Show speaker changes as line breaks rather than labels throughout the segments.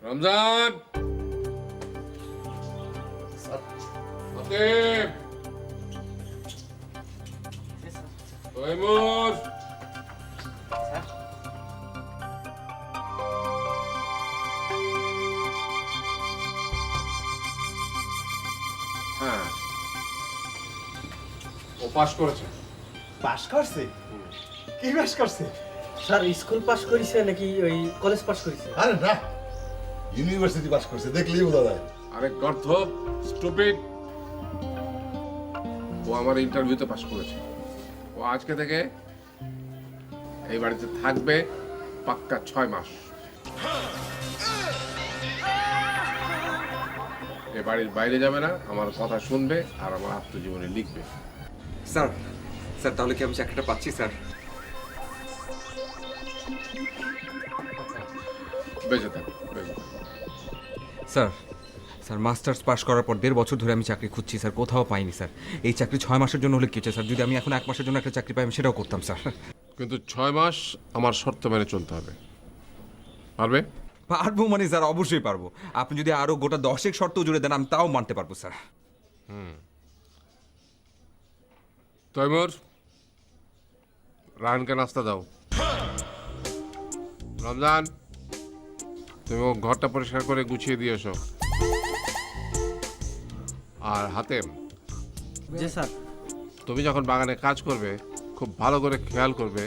রমজান, হাতেম, তৈমুর, হ্যাঁ, ও পাস করেছে।
পাস করছে? কি পাস করছে?
স্যার স্কুল পাস করেছে নাকি ওই কলেজ পাস করেছে?
আরে না, ইউনিভার্সিটি পাস করছে, দেখলেই বোঝা যায়।
আরে গর্ধ, স্টুপিড, ও আমার ইন্টারভিউতে পাস করেছে। ও আজকে থেকে এই বাড়িতে থাকবে পাক্কা 6 মাস। এ বাড়ির বাইরে যাবে না, আমার কথা শুনবে আর আমার আত্মজীবনী লিখবে।
স্যার স্যার তাহলে কি আমি চাকরিটা পাচ্ছি স্যার?
বেঁচে থাক, বেঁচে থাক।
স্যার স্যার মাস্টার্স পাস করার পর 1.5 বছর ধরে আমি চাকরি খুঁজছি স্যার, কোথাও পাইনি স্যার। এই চাকরি 6 মাসের জন্য হলে কি হচ্ছে স্যার? যদি আমি এখন 1 মাসের জন্য একটা চাকরি পাই আমি সেটাও করতাম স্যার।
কিন্তু 6 মাস আমার শর্ত মেনে চলতে হবে। পারবে?
পারবো মানে স্যার অবশ্যই পারবো। আপনি যদি আরো গোটা 10 শর্ত জুড়ে দেন আমি তাও মানতে পারবো স্যার।
তৈমুর, রাহানকে নাস্তা দাও। রমজান, তুমি ও ঘরটা পরিষ্কার করে গুছিয়ে দিয়ে এসো। আর হাতেম,
জি স্যার।
তুমি যখন বাগানে কাজ করবে খুব ভালো করে খেয়াল করবে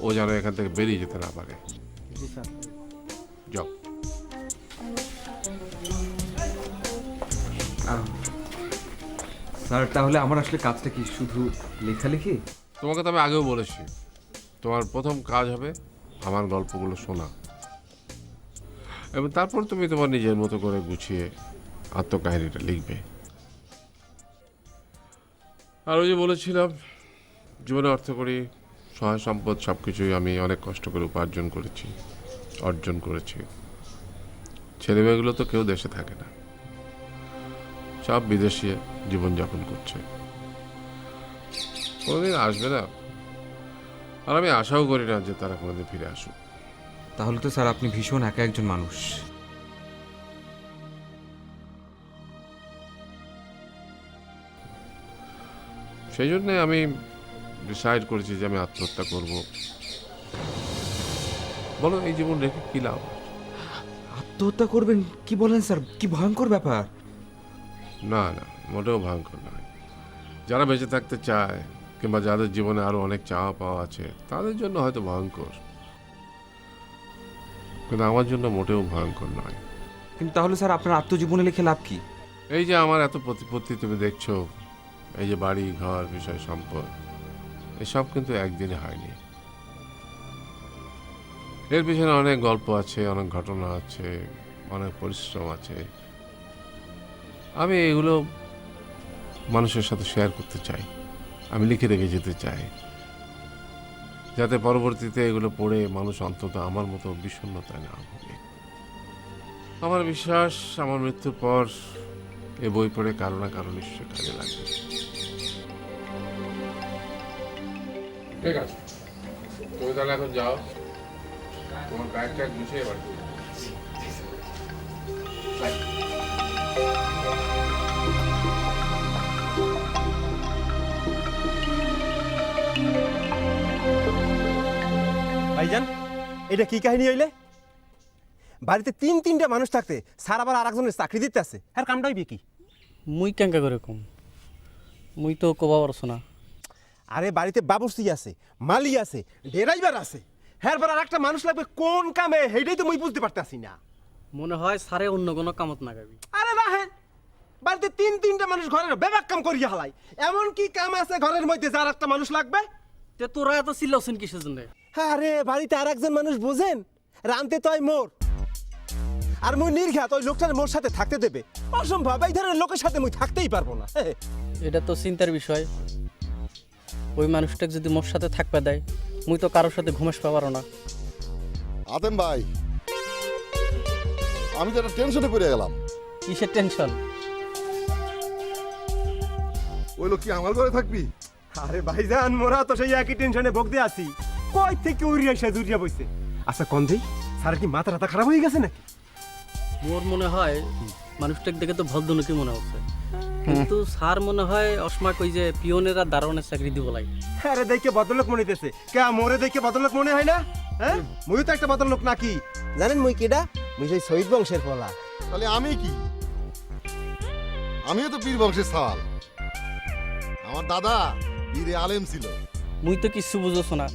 ও যেন এখান থেকে বেরিয়ে যেতে না পারে।
জি স্যার।
যাও।
স্যার তাহলে আমার আসলে কাজটা কি শুধু লেখালেখি?
তোমাকে তো আমি আগেও বলেছি, তোমার প্রথম কাজ হবে আমার গল্পগুলো শোনা, এবং তারপর তুমি তোমার নিজের মতো করে গুছিয়ে আত্মকাহিনীটা লিখবে। আর ওই যে বলেছিলাম, জীবনে অর্থ করি, সহায় সম্পদ সব কিছুই আমি অনেক কষ্ট করে উপার্জন করেছি, অর্জন করেছি। ছেলেমেয়েগুলো তো কেউ দেশে থাকে না, সব বিদেশে জীবনযাপন করছে, কোনোদিন আসবে না। আর আমি আশাও করি না যে তারা কোনোদিন ফিরে আসুক।
তাহলে তো স্যার আপনি ভীষণ একা একজন মানুষ।
সেই জন্যে আমি ডিসাইড করেছি যে আমি আত্মহত্যা করব। বলো, এই জীবন রেখে কি লাভ?
আত্মহত্যা করবেন? কি বলেন স্যার, কি ভয়ঙ্কর ব্যাপার।
না না, মোটেও ভয়ঙ্কর নয়। যারা বেঁচে থাকতে চায় কিংবা যাদের জীবনে আরো অনেক চাওয়া পাওয়া আছে তাদের জন্য হয়তো ভয়ঙ্কর, কিন্তু আমার জন্য মোটেও ভয়ঙ্কর নয়।
কিন্তু তাহলে স্যার আপনার আত্মজীবনী লিখে লাভ কি?
এই যে আমার এত প্রতিপত্তি তুমি দেখছো, এই যে বাড়ি ঘর বিষয় সম্পদ, এসব কিন্তু একদিনে হয়নি। এর পিছনে অনেক গল্প আছে, অনেক ঘটনা আছে, অনেক পরিশ্রম আছে। আমি এগুলো মানুষের সাথে শেয়ার করতে চাই, আমি লিখে রেখে যেতে চাই, যাতে পরবর্তীতে এগুলো পড়ে মানুষ অন্তত আমার মতো বিষণ্ণতায় না ভোগে। আমার বিশ্বাস আমার মৃত্যুর পর এ বই পড়ে কারো না কারো নিশ্চয়ই কাজে লাগবে। ঠিক আছে, তুমি তাহলে এখন যাও, তোমার ব্যাগটা গুছিয়ে বাড়ি।
ভাইজান, এটা কি কাহিনী হইলে? বাড়িতে তিনটা মানুষ থাকতে স্যার আবার আরেকজনের চাকরি দিতে আছে, আর কামটা হইবে কি?
মুই কেঙ্কা করে কম, মুই তো কবা পারছ না।
আরে বাড়িতে বাবুর্চি আছে, মালি আছে, ড্রাইভার আছে, হ্যাঁ আর একটা মানুষ লাগবে কোন কামে, সেইটাই তো মুই বুঝতে পারতাছি না।
মনে হয় স্যারে অন্য কোনো কামত না গাবি।
আরে রাহেন, বাড়িতে তিনটা মানুষ ঘরের বেবাক কাম করিয়া হালাই, এমন কি কাম আছে ঘরের মধ্যে যার একটা মানুষ লাগবে?
তে তোরা এত চিল্লাছেন কিসের জন্য?
আরে বাড়িতে আর একজন মানুষ বোঝেন, রানতে তয় মোর, আর মুই নির্ঘাত ওই লোকটার মোর সাথে থাকতে দেবে? অসম্ভব, এই ধরনের লোকের সাথে মুই থাকতেই পারবো না।
এটা তো চিন্তার বিষয়। ওই মানুষটাকে যদি মোর সাথে থাকবে দেয়, মুই তো কারোর সাথে ঘুমাস পাবারও না।
আতেম ভাই, আমি তো একটা টেনশনে পড়ে গেলাম।
কিসের টেনশন?
ওই লোক কি আমার ঘরে থাকবি?
আরে ভাইজান, মোরা তো সেই একই টেনশনে ভোগতে আছি, কই থেকে উড়িয়া এসে জুড়িয়া বইছে। আচ্ছা কন দেই, স্যার কি মাথা রাতা খারাপ হয়ে গেছে নাকি?
মোর মনে হয় মানুষটাকে দেখে তো ভদ্রলোকই মনে হচ্ছে, কিন্তু স্যার মনে হয় অসময় কই যে পিওনেরা দারোয়ানের চাকরি দিব লাগে।
হ্যাঁ রে, দেখে বদলোক মনে হইতেছে। কে মোরে দেখে বদলোক মনে হয় না? হ্যাঁ, মুই তো একটা বদলোক নাকি? জানেন মুই কেডা? মুই সেই শহীদ বংশের পোলা।
তাহলে আমি কি? আমিও তো পীর বংশের সাল। আমার দাদা পীরে আলেম ছিল।
মুই তো কিছু বুঝোছ না,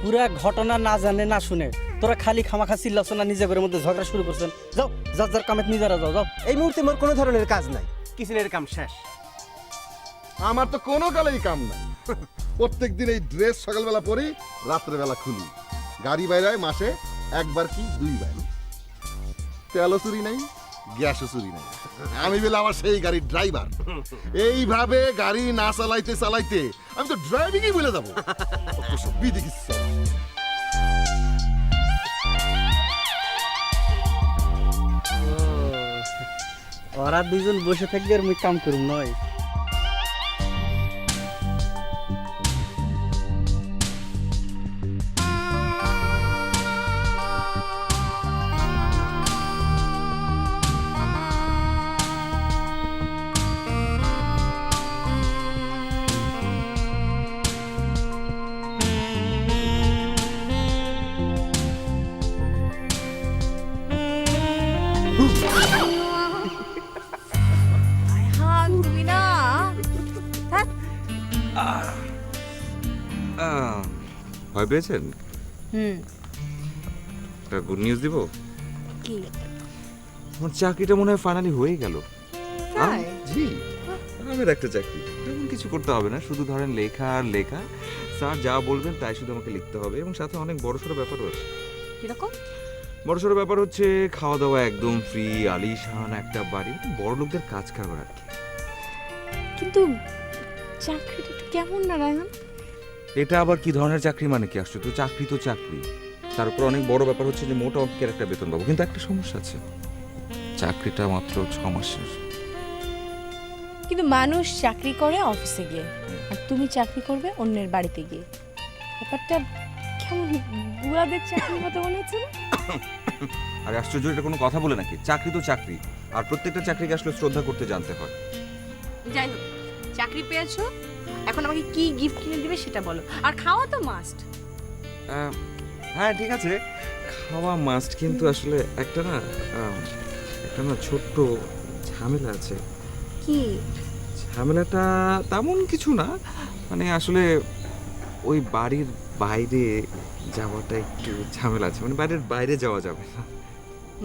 পুরা ঘটনা না জানে না শুনে তোরা খালি খামাখা চিল্লাছ না, নিজে ঘরের মধ্যে ঝগড়া শুরু করছেন। যাও, যার যার কামে নিজেরা যাও যাও।
এই মুহূর্তে মোর কোনো ধরনের কাজ নাই, কিচেনের কাম শেষ।
আমার তো কোনো কালেই কাম নাই। প্রত্যেক দিন এই ড্রেস সকালবেলা পরি, রাত্রেবেলা খুলি। গাড়ি বাইরায় মাসে একবার কি দুইবার। তেলও চুরি নাই, গ্যাসও চুরি নাই। আমি বলে আমার সেই গাড়ির ড্রাইভার। এইভাবে গাড়ি না চালাইতে চালাইতে আমি তো ড্রাইভিংই ভুলে যাবো। বিধি কিচ্ছু।
ওরা দুজন বসে থাকবে আর মুই কাম করুম নয়।
রায়হান, তুমি না থাক।
ভয় পেয়েছেন?
হুম,
একটা গুড নিউজ দিব।
কি
আমার চাকরিটা মনে হয় ফাইনালি হয়ে গেল।
তাই?
জি, আমার একটা চাকরি। তেমন কিছু করতে হবে না, শুধু ধরেন লেখা আর লেখা। স্যার যা বলবেন তাই শুধু আমাকে লিখতে হবে, এবং সাথে অনেক বড়সড় ব্যাপারও আছে।
কিরকম?
বড়সড় ব্যাপার হচ্ছে খাওয়া দাওয়া একদম ফ্রি, আলিশান একটা বাড়ি, বড় লোকদের কাজ কারবার আর কি।
কিন্তু চাকরিটা একটু কেমন না রায়হান?
এটা আবার কি ধরনের চাকরি মানে কি? আসছে তো চাকরি তো চাকরি। তার উপর অনেক বড় ব্যাপার হচ্ছে যে মোটা অঙ্কের একটা বেতন পাবো, কিন্তু একটা সমস্যা আছে, চাকরিটা মাত্র 6 মাসের।
কিন্তু মানুষ চাকরি করে অফিসে গিয়ে, আর তুমি চাকরি করবে অন্যের বাড়িতে গিয়ে। ব্যাপারটা কেমন বুড়াদের চাকরির মতো মনে হচ্ছে না?
আর আশ্চর্য, এটা কোনো কথা বলে নাকি? চাকরি তো চাকরি, আর প্রত্যেকটা চাকরিকে আসলে শ্রদ্ধা করতে জানতে হয়।
যাই হোক, চাকরি পেয়েছো, এখন আমাকে কি গিফট কিনে দিবে সেটা বলো। আর খাওয়া তো মাস্ট।
হ্যাঁ ঠিক আছে, খাওয়া মাস্ট, কিন্তু আসলে একটা না ছোট্ট ঝামেলা আছে।
কি
ঝামেলাটা তেমন কিছু না, মানে আসলে ওই বাড়ির বাইরে যাওয়াটা একটু ঝামেলা আছে, মানে বাড়ির বাইরে যাওয়া যাবে না।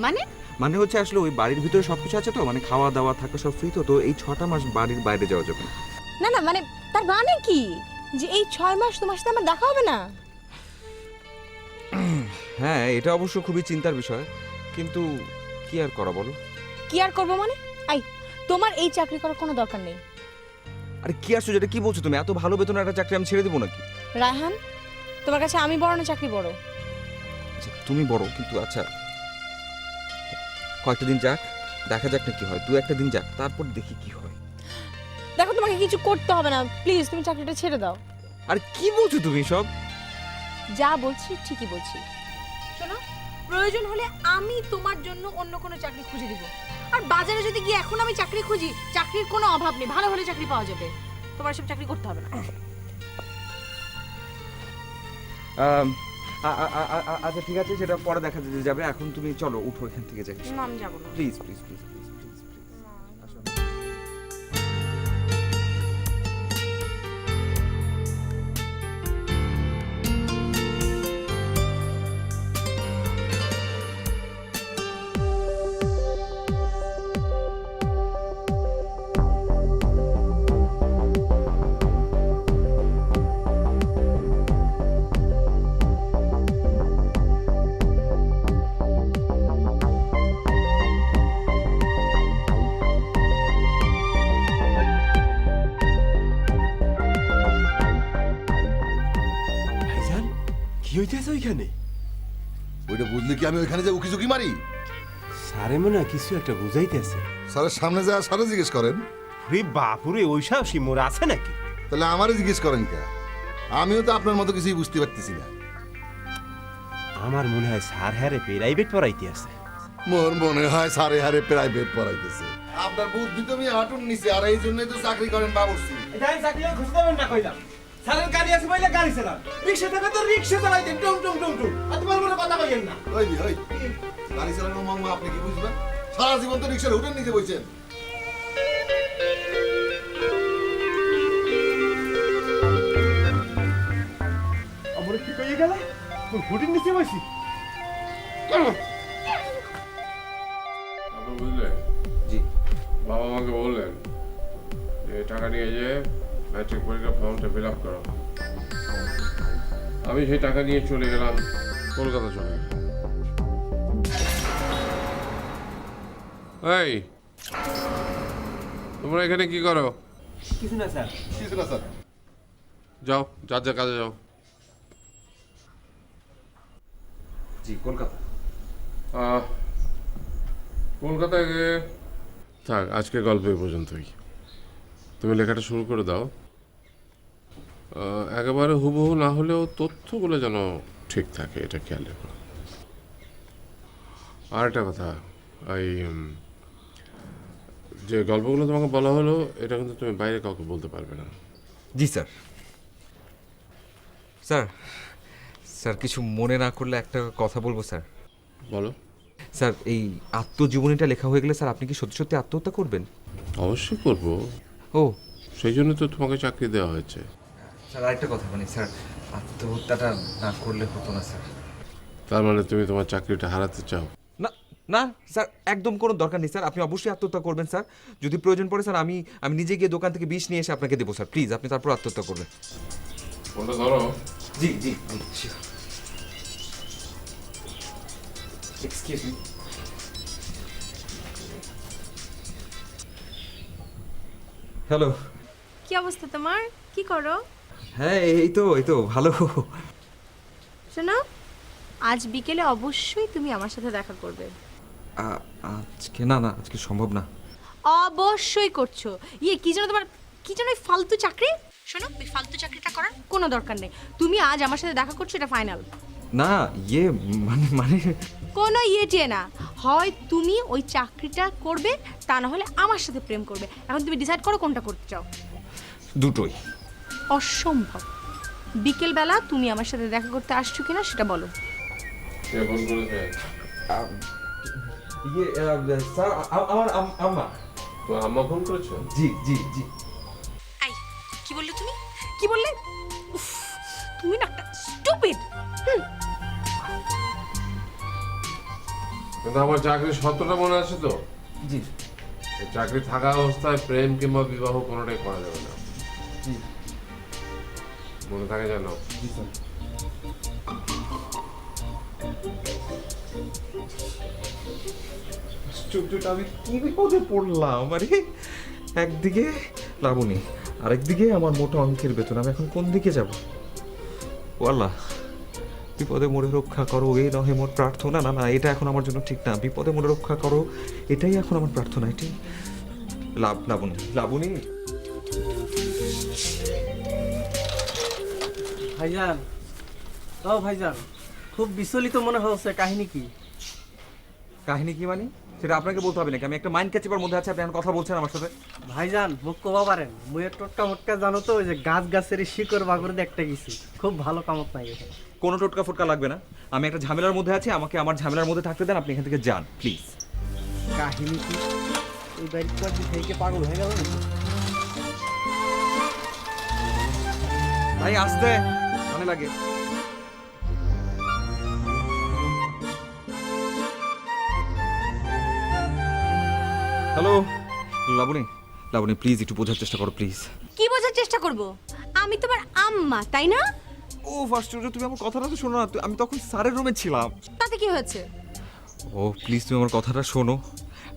মানে?
মানে হচ্ছে আসলে ওই বাড়ির ভিতরে সবকিছু আছে তো, মানে খাওয়া দাওয়া থাকা সব ফ্রি, তো এই 6টা মাস বাড়ির বাইরে যাওয়া যাবে না।
না না, মানে তার মানে কি যে এই 6 মাস তোমার সাথে আমার দেখা হবে না?
হ্যাঁ, এটা অবশ্য খুবই চিন্তার বিষয়, কিন্তু কি আর করা বলো।
কি আর করবো মানে? আই, তোমার এই চাকরি করার কোনো দরকার নেই।
আরে কি আসছো, যেটা কি বলছো তুমি? এত ভালো বেতনের একটা চাকরি আমি ছেড়ে দেবো নাকি?
রায়হান, তোমার কাছে আমি বড় না চাকরি বড়?
আচ্ছা, তুমি বড়, কিন্তু আচ্ছা কয়েকটা দিন যাক, দেখা যাক না কি হয়। 2-1 দিন যাক, তারপর দেখি কি হয়।
দেখো, তোমাকে কিছু করতে হবে না, প্লিজ তুমি চাকরিটা ছেড়ে দাও।
আর কি বলছো তুমি সব?
যা বলছি ঠিকই বলছি। শোনো, প্রয়োজন হলে আমি তোমার জন্য অন্য কোনো চাকরি খুঁজে দিব। আর বাজারে যদি গিয়ে এখন আমি চাকরি খুঁজি, চাকরির কোনো অভাব নেই, ভালো হলে চাকরি পাওয়া যাবে। তোমার সব চাকরি করতে হবে না।
আচ্ছা ঠিক আছে, সেটা পরে দেখা যাবে। এখন তুমি চলো, উঠো এখান থেকে যাই।
না, আমি যাবো না।
Please please please please please.
ভাইজান, কি হইতেছে ওইখানে?
ওইটা বুঝলি কি আমি ওইখানে যে উকি ঝুঁকি মারি?
স্যারে মনে হয় কিছু একটা বুঝাইতেছে।
স্যারের সামনে যা স্যারে জিজ্ঞেস করেন।
রে বাপুরে, ওই সাহসী মোর আছে নাকি?
তাহলে আমারও জিজ্ঞেস করেন কে? আমিও তো আপনার মতো কিছুই বুঝতে পারতেছি না।
আমার মনে হয় স্যার হ্যারে প্রাইভেট পড়াইতে আছে।
মোর মনে হয় সারে হারে প্রাইভেট পড়াইতেছে। আপনার বুদ্ধি তো আমি হাঁটুন নিছে, আর এই জন্যই তো চাকরি করেন বাবুর্চি।
এটা আমি চাকরি খুঁজে দেবেন না কইলাম। স্যারের গাড়ি আছে বইলে গাড়ি চালান, রিক্সা থেকে তো রিক্সা চালাইতেন, টুম টুম টুম টুম। আর তোমার মনে কথা কইেন না।
ওই গাড়ি চালানোর মামা আপনি কি বুঝবেন? সারা জীবন তো রিক্সার হুটের নিচে বইছেন।
আমার কি কইয়ে গেল? তুই হুডির নিচে বসি।
আপনি বুঝলেন?
জি
বাবা আমাকে বললেন যে টাকা নিয়ে যে ম্যাট্রিক পরীক্ষার ফর্মটা ফিল আপ করো। আমি সেই টাকা নিয়ে চলে গেলাম কলকাতা চলে গেলাম। এই তোমরা এখানে কি করো?
কিছু না স্যার।
কিছু না স্যার।
যাও, যার যা কাজে যাও।
জি কলকাতা।
কলকাতায় গিয়ে থাক, আজকে গল্প এই পর্যন্তই। তুমি লেখাটা শুরু করে দাও। একেবারে হুবহু না হলেও তথ্যগুলো যেন ঠিক থাকে, এটা খেয়াল রেখো। আর একটা কথা, এই যে গল্পগুলো তোমাকে বলা হলো, এটা কিন্তু তুমি বাইরে কাউকে বলতে পারবে না।
জি স্যার। স্যার স্যার কিছু মনে না করলে একটা কথা বলবো স্যার।
বলো।
স্যার এই আত্মজীবনীটা লেখা হয়ে গেলে স্যার আপনি কি সত্যি সত্যি আত্মহত্যা করবেন?
অবশ্যই করবো,
ও
সেই জন্য তো তোমাকে চাকরি দেওয়া হয়েছে।
স্যার আরেকটা কথা, মানে স্যার আত্মহত্যাটা না করলে হতো না স্যার।
তার মানে তুমি তোমার চাকরিটা হারাতে চাও?
না না স্যার, একদম কোনো দরকার নেই স্যার। আপনি অবশ্যই আত্মহত্যা করবেন স্যার। যদি প্রয়োজন পড়ে স্যার আমি নিজে গিয়ে দোকান থেকে বিষ নিয়ে এসে আপনাকে দেবো স্যার। প্লিজ আপনি তারপর আত্মহত্যা করবেন।
ফোনটা ধরো।
জি জি জি। Excuse me. হ্যালো।
কি অবস্থা তোমার? কি করো?
হ্যাঁ এই তো ভালো।
শোনো, আজ বিকেলে অবশ্যই তুমি আমার সাথে দেখা করবে।
আজকে না না, আজকে সম্ভব না।
অবশ্যই করছো। কি যেন তোমার, কি যেন ওই ফালতু চাকরি? শোনো, ওই ফালতু চাকরিটা করার কোনো দরকার নেই। তুমি আজ আমার সাথে দেখা করছো, এটা ফাইনাল।
না ইয়ে মানে
কোনো টিয়ে না, হয় তুমি ওই চাকরিটা করবে, তা না হলে আমার সাথে প্রেম করবে। এখন তুমি ডিসাইড করো কোনটা করতে চাও।
দুটোই।
অসম্ভব। বিকেলবেলা তুমি আমার সাথে দেখা করতে আসছো কিনা সেটা বলো।
কে ফোন করেছে?
ইয়ে স্যার আমার আম্মা।
তোমার আম্মা ফোন করেছো?
জি জি জি।
এই, কি বললে তুমি? কি বললে? উফ, তুমি না একটা স্টুপিড।
কিন্তু আমার চাকরির সত্যটা মনে আছে তো?
জি
এই চাকরি থাকা অবস্থায় প্রেম কিংবা বিবাহ কোনোটাই করা যাবে না।
জি
মনে থাকে জানো?
জি স্যার। আশ্চর্যটা, আমি কি বিপদে পড়লাম! আরে একদিকে লাবণী, আরেকদিকে আমার মোটা অঙ্কের বেতন, আমি এখন কোন দিকে যাব? ও আল্লাহ, বিপদে মোরে রক্ষা করো এই নহে মোর প্রার্থনা। না না, এটা এখন আমার জন্য ঠিক না। বিপদে মোরে রক্ষা করো, এটাই এখন আমার প্রার্থনা। এটাই লাবণী লাবণী।
ভাইজান, ও ভাইজান, খুব বিচলিত মনে হচ্ছে, কাহিনী কি?
কাহিনী কি মানে? সেটা আপনাকে বলতে হবে নাকি? আমি একটা মাইন্ড ক্যাচিপার মধ্যে আছে, আপনি এখন কথা বলছেন আমার সাথে।
ভাইজান মুখ কবা পারেন, মুয়ের টোটকা মোটকা জানো তো, ওই যে গাছ গাছের শিকড় বাগড়ে দেখতে গেছি, খুব ভালো কামত নাই এখানে।
কোনো টোটকা ফোটকা লাগবে না, আমি একটা ঝামেলার মধ্যে আছি, আমাকে আমার ঝামেলার মধ্যে থাকতে দেন। আপনি এখান থেকে যান প্লিজ।
কাহিনী কি? এই বাড়ির পর থেকে পাগল হয়ে গেল নাকি?
ভাই আসতে মনে লাগে। হ্যালো লাবণী, লাবণী প্লিজ একটু বোঝার চেষ্টা করো প্লিজ।
কি বোঝার চেষ্টা করব? আমি তোমার আম্মা, তাই না?
ও আশ্চর্য, তুমি আমার কথাটা তো শোনো না। আমি তখন স্যারের রুমে ছিলাম।
তাতে কি হয়েছে?
ও প্লিজ তুমি আমার কথাটা শোনো।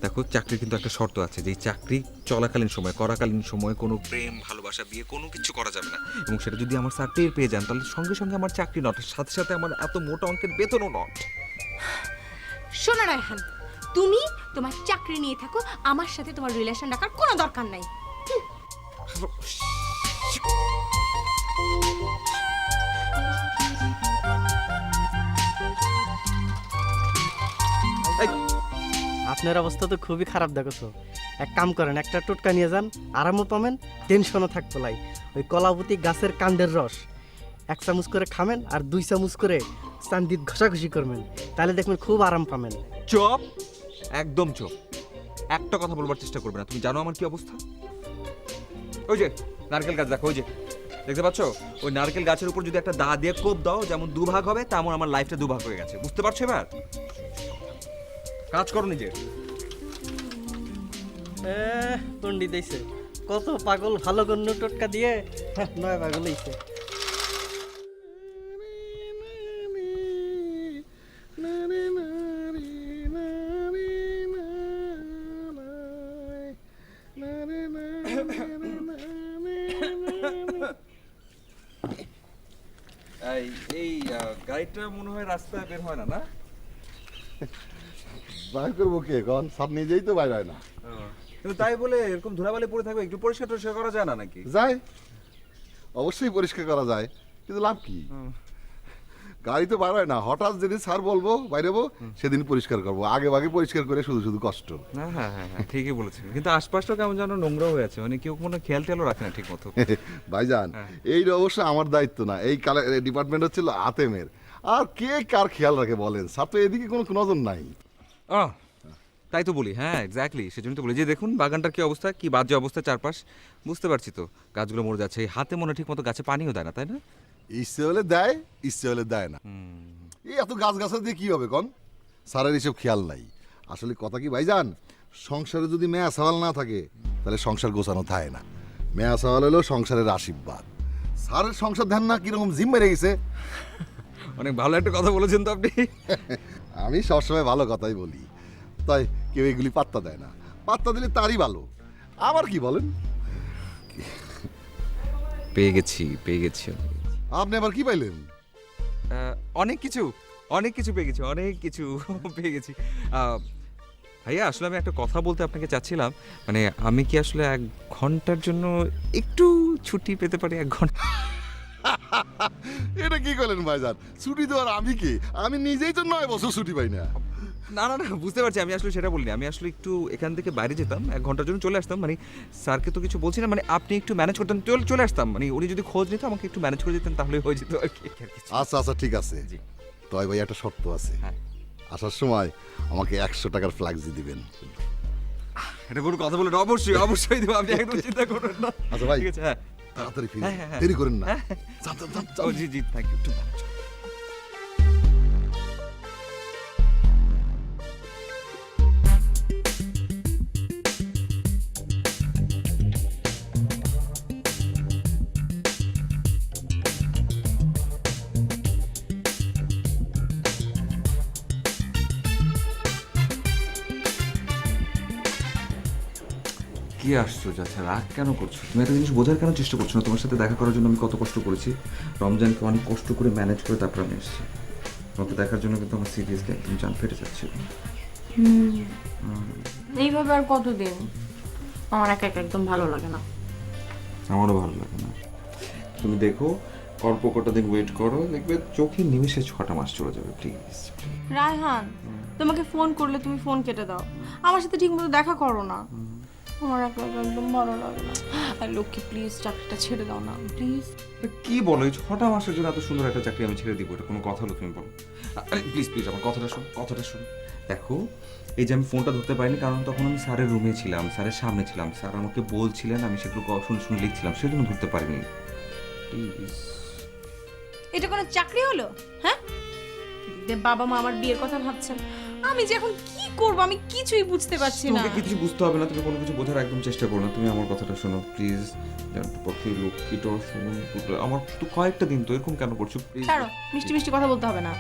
দেখো, চাকরির কিন্তু একটা শর্ত আছে, যে এই চাকরি চলাকালীন সময়, করাকালীন সময় কোনো প্রেম ভালোবাসা বিয়ে কোনো কিছু করা যাবে না। এবং সেটা যদি আমার স্যার টের পেয়ে যান, তাহলে সঙ্গে সঙ্গে আমার চাকরি নট, সাথে সাথে আমার এত মোটা অঙ্কের বেতনও নট।
শোনো রায়হান, তুমি তোমার চাকরি নিয়ে থাকো, আমার সাথে তোমার রিলেশন রাখার কোনো দরকার নাই।
এই
আপনার অবস্থা তো খুবই খারাপ দেখছো। এক কাম করেন, একটা টোটকা নিয়ে যান, আরামও পাবেন, টেনশনও থাকবো লাই। ওই কলাবতী গাছের কাণ্ডের রস 1 চামচ করে খাবেন আর 2 চামচ করে চান্দিত ঘষাঘষি করবেন, তাহলে দেখবেন খুব আরাম পাবেন।
চপ, একদম চপ। একটা কথা বলবার চেষ্টা করবে না, তুমি জানো আমার কি অবস্থা। ওই যে নারকেল গাছ দেখো, ওই যে দেখতে পাচ্ছ, ওই নারকেল গাছের উপর যদি একটা দা দিয়ে কোপ দাও, যেমন দুভাগ হবে তেমন আমার লাইফটা দুভাগ হয়ে গেছে, বুঝতে পারছো? এবার কাজ করো নিজে।
পন্ডিত দিয়েছে কত পাগল, ভালো গণ্য টোটকা দিয়ে নয় পাগল হইছে।
এই গাড়িটা মনে হয় রাস্তায় বের হয় না, না?
বাইর করবো কে এখন? সব নিজেই তো বাইর হয় না।
কিন্তু তাই বলে এরকম ধুলাবালি পড়ে থাকবে, একটু পরিষ্কার টরিষ্কার করা যায় না নাকি?
যায়, অবশ্যই পরিষ্কার করা যায়, কিন্তু লাভ কি? গাড়ি তো বার হয় না, হঠাৎ যেদিন স্যার বলবো বাইরেবো সেদিন পরিষ্কার করবো, আগে ভাগে পরিষ্কার করে শুধু শুধু কষ্ট।
হ্যাঁ হ্যাঁ হ্যাঁ হ্যাঁ, ঠিকই বলেছেন, কিন্তু আশপাশটা কেমন যেন নোংরা হয়ে আছে, মানে কেউ কোনো খেয়াল টেয়ালও রাখে না ঠিক মতো।
ভাইজান, এই অবশ্য আমার দায়িত্ব না, এই ডিপার্টমেন্ট হচ্ছিল আতেমের। আর কে কার খেয়াল রাখে বলেন? স্যার তো এদিকে কোনো নজর নাই।
তাই তো বলি, হ্যাঁ এক্স্যাক্টলি, সেজন্য তো বলি যে দেখুন বাগানটার কি অবস্থা, কি বাজে অবস্থা চারপাশ, বুঝতে পারছি তো। গাছগুলো মরে যাচ্ছে, এই হাতে মনে ঠিক মতো গাছে পানিও দেয় না, তাই না?
ইচ্ছে হলে দেয়, ইচ্ছে হলে দেয় না। এই এত গাছ গাছা দিয়ে কি হবে কন? স্যারের এসব খেয়াল নাই। আসলে কথা কি ভাইজান, সংসারে যদি মেয়া সওয়াল না থাকে তাহলে সংসার গোছানো থাকে না। মেয়া সওয়াল হলো সংসারের আশীর্বাদ। স্যারের সংসার ধ্যান না কিরকম জিম মেরে গেছে।
অনেক ভালো একটা কথা বলেছেন তো আপনি।
আমি সবসময় ভালো কথাই বলি, তাই কেউ এগুলি পাত্তা দেয় না। পাত্তা দিলে তারই ভালো। আবার কি বলেন?
পেয়ে গেছি, পেয়ে গেছি।
আপনি আবার কি পাইলেন?
অনেক কিছু, অনেক কিছু পেয়ে গেছি, অনেক কিছু পেয়ে গেছি। ভাইয়া আসলে আমি একটা কথা বলতে আপনাকে চাচ্ছিলাম, মানে আমি কি আসলে 1 ঘন্টার জন্য একটু ছুটি পেতে পারি? 1 ঘন্টা?
এটা কি করলেন ভাইজান? ছুটি দেওয়ার আমি কি? আমি নিজেই তো 9 বছর ছুটি পাই না।
না না না, বুঝতে পারছি, আমি আসলে সেটা বলিনি। আমি আসলে একটু এখান থেকে বাইরে যেতাম, 1 ঘন্টার জন্য চলে আসতাম, মানে স্যারকে তো কিছু বলছি না, মানে আপনি একটু ম্যানেজ করতেন, চলে আসতাম, মানে উনি যদি খোঁজ নিত আমাকে একটু ম্যানেজ করে দিতেন তাহলে হয়ে যেত আর কি।
আচ্ছা আচ্ছা, ঠিক আছে।
জি।
তবে ভাই একটা শর্ত আছে।
হ্যাঁ।
আসার সময় আমাকে 100 টাকার ফ্ল্যাক্সি দিবেন।
এটা কোনো কথা বলে? অবশ্যই অবশ্যই দেবো, আপনি একদম চিন্তা করবেন না।
আচ্ছা ভাই,
ঠিক আছে, হ্যাঁ।
তাড়াতাড়ি ফিরে,
হ্যাঁ, হ্যাঁ, হ্যাঁ।
দেরি করেন না।
হ্যাঁ।
যান, যান, যান,
ও
যান।
জি জি, থ্যাংক ইউ। কি আশ্চর্য, আচ্ছা রাগ কেন করছো তুমি? একটা জিনিস বোঝার কেন চেষ্টা করছো না? তোমার সাথে দেখা করার জন্য আমি কত কষ্ট করেছি, রমজানকে অনেক কষ্ট করে ম্যানেজ করে তারপর আমি এসেছি। তোমাকে দেখার জন্য কিন্তু আমার সিরিয়াসলি একদম জান ফেটে যাচ্ছিল।
এইভাবে আর কতদিন? আমার একা একা একদম ভালো লাগে না।
আমারও ভালো লাগে না। তুমি দেখো, অল্প কটা দিন ওয়েট করো, দেখবে চোখের নিমেষে 6টা মাস চলে যাবে। প্লিজ
রায়হান, তোমাকে ফোন করলে তুমি ফোন কেটে দাও, আমার সাথে ঠিকমতো দেখা করো না। আমার একা একা একদম ভালো লাগে না। আর লক্ষ্মী প্লিজ চাকরিটা ছেড়ে দাও না প্লিজ।
কি বলো, এই 6টা মাসের জন্য এত সুন্দর একটা চাকরি আমি ছেড়ে দিব? এটা কোনো কথা হলো? তুমি বলো। আরে প্লিজ প্লিজ আমার কথাটা শোনো, কথাটা শোনো। দেখো, এই যে আমি ফোনটা ধরতে পারিনি কারণ তখন আমি স্যারের রুমে ছিলাম, স্যারের সামনে ছিলাম, স্যার আমাকে বলছিলেন, আমি সেগুলো শুনে শুনে লিখছিলাম, সেজন্য ধরতে পারিনি। প্লিজ।
এটা কোনো চাকরি হলো? হ্যাঁ, বাবা মা আমার বিয়ের কথা ভাবছেন, আমি যে এখন কি করব আমি কিছুই বুঝতে পারছি না।
তোমাকে কিছু বুঝতে হবে না, তুমি কোনো কিছু বোঝার একদম চেষ্টা করো না। তুমি আমার কথাটা শোনো প্লিজ। পক্ষে লক্ষ্মীটা শুনুন, আমার তো কয়েকটা দিন তো এরকম কেন করছো? প্লিজ।
ছাড়ো, মিষ্টি মিষ্টি কথা বলতে হবে না।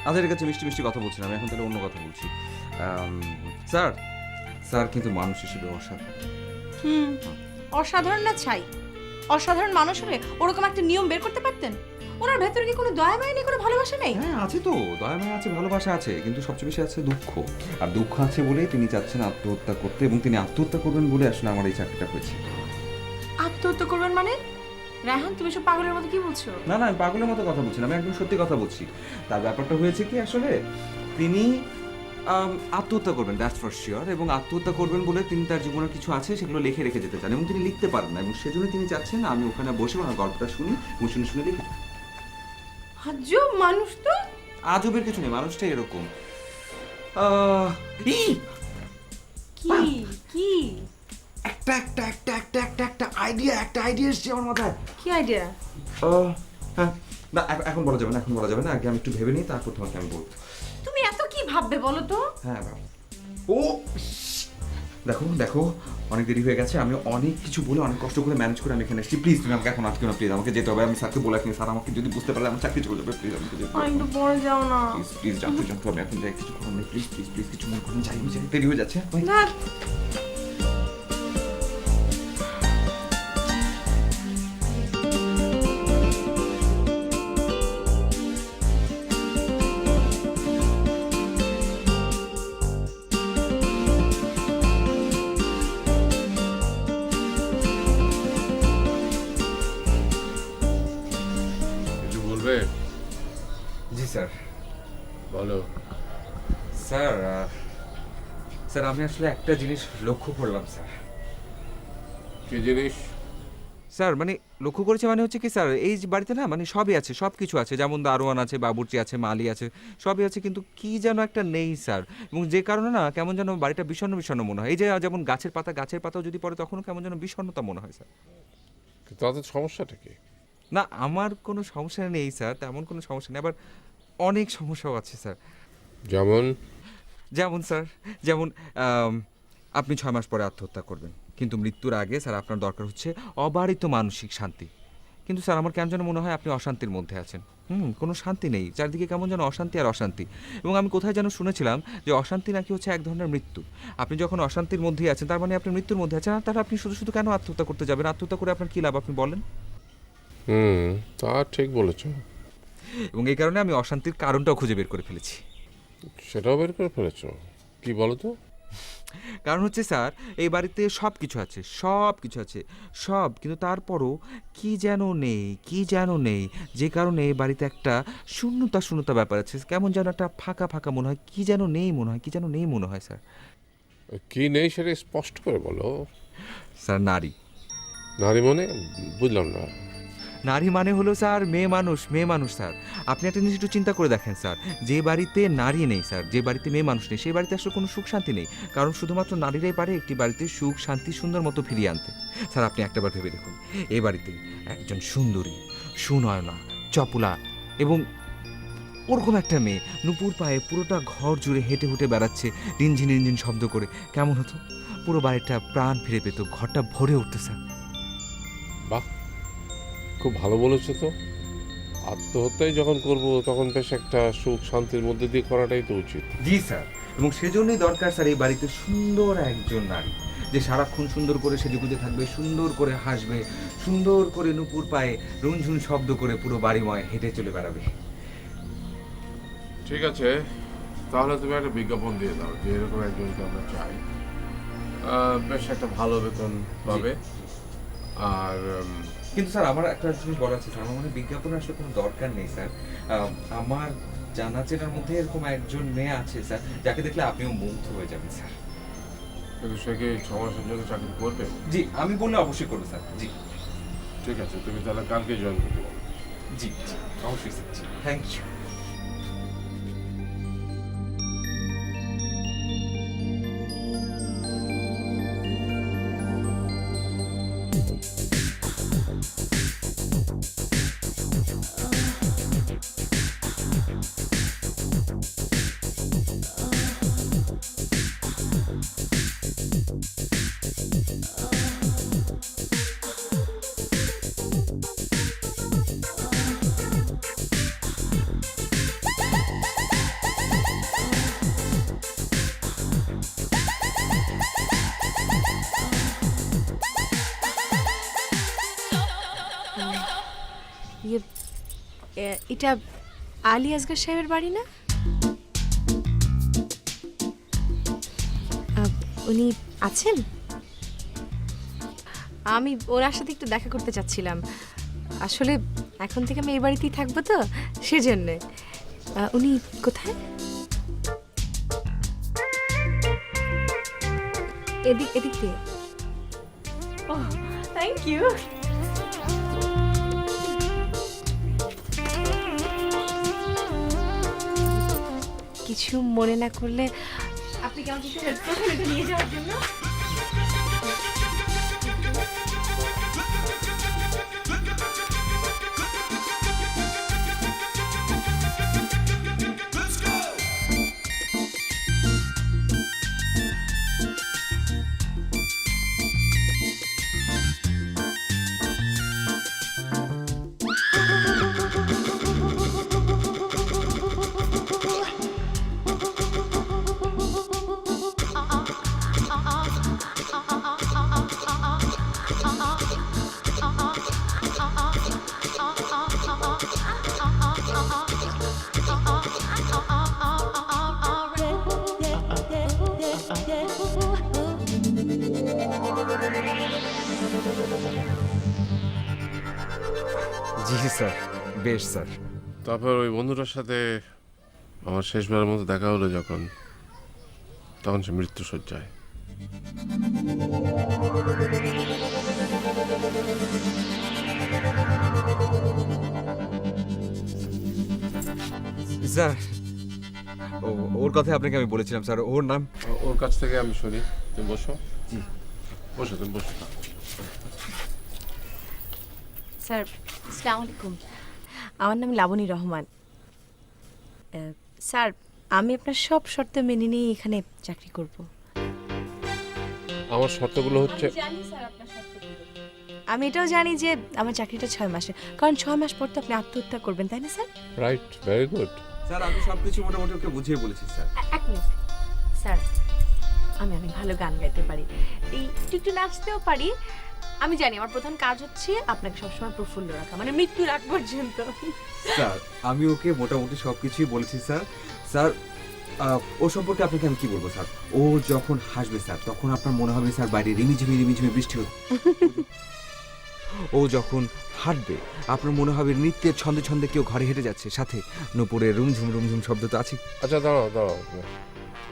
আচ্ছা ঠিক আছে, মিষ্টি মিষ্টি কথা বলছি না আমি, এখন তাহলে অন্য কথা বলছি। স্যার, স্যার কিন্তু মানুষ হিসেবে অসাধারণ।
অসাধারণ না ছাই, অসাধারণ মানুষ হলে ওরকম একটা নিয়ম বের করতে পারতেন। ওনার ভেতরে কি কোনো দয়া মায়া নেই, কোনো ভালোবাসা নেই?
হ্যাঁ আছে তো, দয়া মায়া আছে, ভালোবাসা আছে, কিন্তু সবচেয়ে বেশি আছে দুঃখ। আর দুঃখ আছে বলেই তিনি চাচ্ছেন আত্মহত্যা করতে, এবং তিনি আত্মহত্যা করবেন বলে আসলে আমার এই চাকরিটা হয়েছে।
আত্মহত্যা করবেন মানে? রায়হান, তুমি সব পাগলের মতো কি বলছো?
না না, আমি পাগলের মতো কথা বলছি না, আমি একদম সত্যি কথা বলছি। তার ব্যাপারটা হয়েছে কি, আসলে তিনি আত্মহত্যা করবেন, দ্যাটস ফর শিওর। এবং আত্মহত্যা করবেন বলে তিনি তার জীবনের কিছু আছে সেগুলো লিখে রেখে যেতে চান, এবং তিনি লিখতে পারেন না, এবং সেজন্য তিনি চাচ্ছেন আমি ওখানে বসে ওনার গল্পটা শুনি এবং শুনে শুনে লিখি।
আজব মানুষ তো।
আজবের কিছু নেই, মানুষটা এরকম। ই!
কি কি
একটা আইডিয়া এসছে আমার মাথায়।
কি আইডিয়া?
হ্যাঁ, না এখন বলা যাবে না, এখন বলা যাবে না, আগে আমি একটু ভেবে নিই, তারপর তোমাকে আমি বলবো।
তুমি এত কি ভাববে বলো তো?
হ্যাঁ বাবা। ও দেখো দেখো, অনেক দেরি হয়ে গেছে, আমি অনেক কিছু বলে অনেক কষ্ট করে ম্যানেজ করে আমি এখানে এসেছি। প্লিজ তুমি আমাকে এখন আটকে না, প্লিজ আমাকে যেতে হবে। আমি স্যারকে বলে রাখিনি, স্যার আমাকে যদি বুঝতে পারলে আমার চাকরি চলে যাবে। প্লিজ আমাকে যেতে হবে।
একটু পরে যাও না।
প্লিজ জানতে আমি এখন যাই, কিছু করার নেই। প্লিজ প্লিজ প্লিজ কিছু মনে করেন, যাই আমি যাই, দেরি হয়ে যাচ্ছে। বাই।
না
কিছু বলবে?
জি স্যার।
বলো।
স্যার স্যার আমি আসলে একটা জিনিস লক্ষ্য করলাম স্যার।
কি জিনিস?
স্যার মানে লক্ষ্য করেছে মানে হচ্ছে কি স্যার, এই যে বাড়িতে না মানে সবই আছে, সব কিছু আছে, যেমন দারোয়ান আছে, বাবুর্চি আছে, মালি আছে, সবই আছে, কিন্তু কি যেন একটা নেই স্যার। এবং যে কারণে না কেমন যেন বাড়িটা বিষণ্ণ বিষণ্ণ মনে হয়। এই যে যেমন গাছের পাতাও যদি পড়ে তখনও কেমন যেন বিষণ্ণতা মনে হয় স্যার।
তাদের সমস্যাটা কি?
না আমার কোনো সমস্যা নেই স্যার, তেমন কোনো সমস্যা নেই, আবার অনেক সমস্যাও আছে স্যার।
যেমন?
যেমন স্যার, যেমন আপনি 6 মাস পরে আত্মহত্যা করবেন, কিন্তু মৃত্যুর আগে স্যার আপনার দরকার হচ্ছে অবারিত মানসিক শান্তি। কিন্তু স্যার আমার কেমন যেন মনে হয় আপনি অশান্তির মধ্যে আছেন। কোনো শান্তি নেই, চারদিকে কেমন যেন অশান্তি আর অশান্তি। এবং আমি কোথায় যেন শুনেছিলাম যে অশান্তি নাকি হচ্ছে এক ধরনের মৃত্যু। আপনি যখন অশান্তির মধ্যেই আছেন তার মানে আপনি মৃত্যুর মধ্যে আছেন, আর তাহলে আপনি শুধু শুধু কেন আত্মহত্যা করতে যাবেন? আত্মহত্যা করে আপনার কী লাভ আপনি বলেন?
তা ঠিক বলেছ।
এবং এই কারণে আমি অশান্তির কারণটাও খুঁজে বের করে ফেলেছি।
সেটাও বের করে ফেলেছ? কি বলো তো?
কারণ হচ্ছে স্যার এই বাড়িতে সব কিছু আছে, সব কিছু আছে, সব, কিন্তু তারপরও কি যেন নেই, যে কারণে এই বাড়িতে একটা শূন্যতা ব্যাপার আছে, কেমন যেন একটা ফাঁকা ফাঁকা মনে হয়, কি যেন নেই মনে হয় স্যার।
কি নেই সেটা স্পষ্ট করে বলো।
স্যার নারী।
নারী মানে? বুঝলাম না।
নারী মানে হলো স্যার মেয়ে মানুষ স্যার। আপনি একটা জিনিস একটু চিন্তা করে দেখেন স্যার, যে বাড়িতে নারী নেই স্যার, যে বাড়িতে মেয়ে মানুষ নেই, সেই বাড়িতে আসলে কোনো সুখ শান্তি নেই, কারণ শুধুমাত্র নারীরাই পারে একটি বাড়িতে সুখ শান্তি সুন্দর মতো ফিরিয়ে আনতে। স্যার আপনি একটাবার ভেবে দেখুন, এই বাড়িতে একজন সুন্দরী, সুনয়না, চপলা এবং ওরকম একটা মেয়ে নুপুর পায়ে পুরোটা ঘর জুড়ে হেঁটে হুটে বেড়াচ্ছে রিনঝিন শব্দ করে, কেমন হতো? পুরো বাড়িটা প্রাণ ফিরে পেত, ঘরটা ভরে উঠতো স্যার।
বাহ, খুব ভালো বলেছো তো। আত্মহত্যাই যখন করব তখন বেশ একটা সুখ শান্তির মধ্যে দিয়ে করাটাই তো উচিত।
জি স্যার, এবং সেজন্যই দরকার স্যার এই বাড়িতে সুন্দর একজন নারী, যে সারাক্ষণ সুন্দর করে সেজেগুজে থাকবে, সুন্দর করে হাসবে, সুন্দর করে নুপুর পায়ে রুনঝুন শব্দ করে পুরো বাড়িময় হেঁটে চলে বেড়াবে।
ঠিক আছে, তাহলে তুমি একটা বিজ্ঞাপন দিয়ে দাও যে এরকম একজনকে আমরা চাই। বেশ একটা ভালো বেতন পাবে। আর
কিন্তু স্যার আমার একটা জিনিস বলা আছে স্যার, আমার মনে হয় বিজ্ঞাপনের আসলে কোনো দরকার নেই স্যার। আমার জানা চেনার মধ্যে এরকম একজন মেয়ে আছে স্যার, যাকে দেখলে আপনিও মুগ্ধ হয়ে যাবেন স্যার।
কিন্তু সে কি 6 মাসের জন্য চাকরি করবে?
জি আমি বললে অবশ্যই করবো স্যার। জি
ঠিক আছে, তুমি তাহলে কালকে জয়েন করতে পারো।
জি অবশ্যই স্যার। G thank you.
এটা আলী আসগর সাহেবের বাড়ি না? উনি আছেন? আমি ওনার সাথে একটু দেখা করতে চাচ্ছিলাম। আসলে এখন থেকে আমি এই বাড়িতেই থাকবো তো, সেজন্যে। উনি কোথায়? এদিক এদিক দিয়ে। ও থ্যাংক ইউ। কিছু মনে না করলে আপনি কেমন কিছু হেল্প করবেন নিয়ে যাওয়ার জন্য?
জি স্যার, বেশ স্যার।
তারপর ওই বন্ধুটার সাথে আমার শেষবারের মতো দেখা হলো যখন, তখন সে মৃত্যু শয্যায়।
স্যার ওর কথা আপনাকে আমি বলেছিলাম স্যার, ওর নাম
ওর কাছ থেকে আমি শুনি। তুমি বসো। জি বসো, তুমি বসো।
স্যার আসসালামু আলাইকুম, আমার নাম লাবণী রহমান। স্যার আমি আপনার সব শর্ত মেনে নিয়ে এখানে চাকরি করব।
আমার শর্তগুলো হচ্ছে,
আমি এটাও জানি যে আমার চাকরিটা 6 মাসে, কারণ 6 মাস পর তো আপনি আত্মহত্যা করবেন, তাই না sir?
Right, very good.
Sir আমি সব কিছু মোটামুটি ওকে বুঝিয়ে বলেছি স্যার।
এক মিনিট স্যার, আমি অনেক ভালো গান গাইতে পারি, এই একটু একটু নাচতেও পারি। আমি জানি আমার প্রধান কাজ হচ্ছে আপনাকে সবসময় প্রফুল্ল রাখা, মানে মৃত্যুর আগ পর্যন্ত।
স্যার আমি ওকে মোটামুটি সব কিছুই বলেছি স্যার। স্যার ও সম্পর্কে আপনাকে আমি কি বলবো স্যার, ও যখন হাসবে স্যার তখন আপনার মনে হবে স্যার বাইরে রিমিঝিমি রিমিঝিমি বৃষ্টি হচ্ছে। ও যখন হাঁটবে আপনার মনে হবে নৃত্যের ছন্দে ছন্দে কেউ ঘরে হেঁটে যাচ্ছে, সাথে নুপুরের রুমঝুম রুমঝুম শব্দ তো আছে।
আচ্ছা দাঁড়াও দাঁড়াও,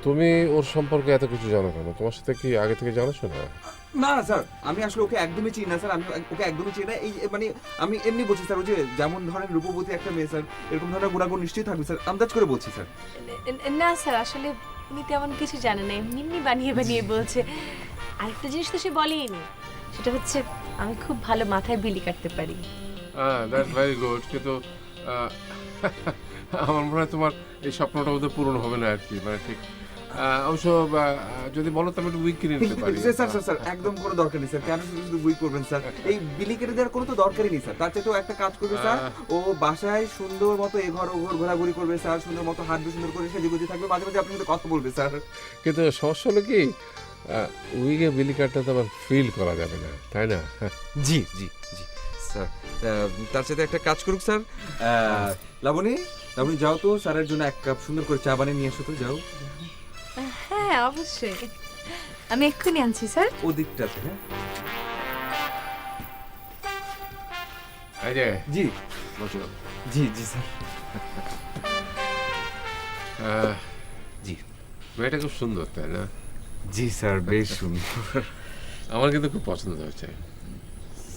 তুমি ওর সম্পর্কে এত কিছু জানো কেন? তোমার সাথে কি আগে থেকে জানাশোনা?
না না স্যার, আমি আসলে ওকে একদমই চিনি না স্যার, আমি ওকে একদমই চিনি না। এই মানে আমি এমনি বলছি স্যার, ওই যে যেমন ধরেন রূপবতী একটা মেয়ে স্যার, এরকম ধরনের গুণাগুণ নিশ্চয়ই থাকবে স্যার, আন্দাজ করে বলছি স্যার।
না স্যার, আসলে উনি তেমন কিছু জানে না, এমনি বানিয়ে বানিয়ে বলছে। আরেকটা জিনিস তো সে বলেইনি, সেটা হচ্ছে আমি খুব ভালো মাথায় বিলি কাটতে পারি।
হ্যাঁ, দ্যাটস ভেরি গুড। কিন্তু আমার মনে হয় তোমার এই স্বপ্নটা বোধহয় পূরণ হবে না আর কি, মানে ঠিক। অবশ্য যদি বলো তো আমি একটু উইক কিনে নিতে পারি।
স্যার স্যার স্যার একদম কোনো দরকার নেই স্যার, কেন শুধু শুধু বই করবেন স্যার? এই বিলি কেটে দেওয়ার কোনো তো দরকারই নেই স্যার। তার চেয়ে তো একটা কাজ করবে স্যার, ও বাসায় সুন্দর মতো এঘর ওঘর ঘোরাঘুরি করবে স্যার, সুন্দর মতো হাঁটবে, সুন্দর করে সেজে গুজে থাকবে, মাঝে মাঝে আপনার সাথে কথা বলবে স্যার।
কিন্তু সমস্যা হলো কি, উইকে বিলি কার্ডটা তো আবার ফিল করা যাবে না, তাই না?
জি জি জি স্যার, তার সাথে একটা কাজ করুক স্যার। লাবণী লাবণী যাও তো স্যারের জন্য এক কাপ সুন্দর করে চা বানিয়ে নিয়ে এসো তো, যাও।
হ্যাঁ অবশ্যই, আমি এক্ষুনি আনছি স্যার।
ও দিকটাতে। হ্যাঁ
এই যে
জি
বসো।
জি জি স্যার।
জি, মেয়েটা খুব সুন্দর, তাই না?
জি স্যার, বেশ সুন্দর।
আমার কিন্তু খুব পছন্দ হয়েছে।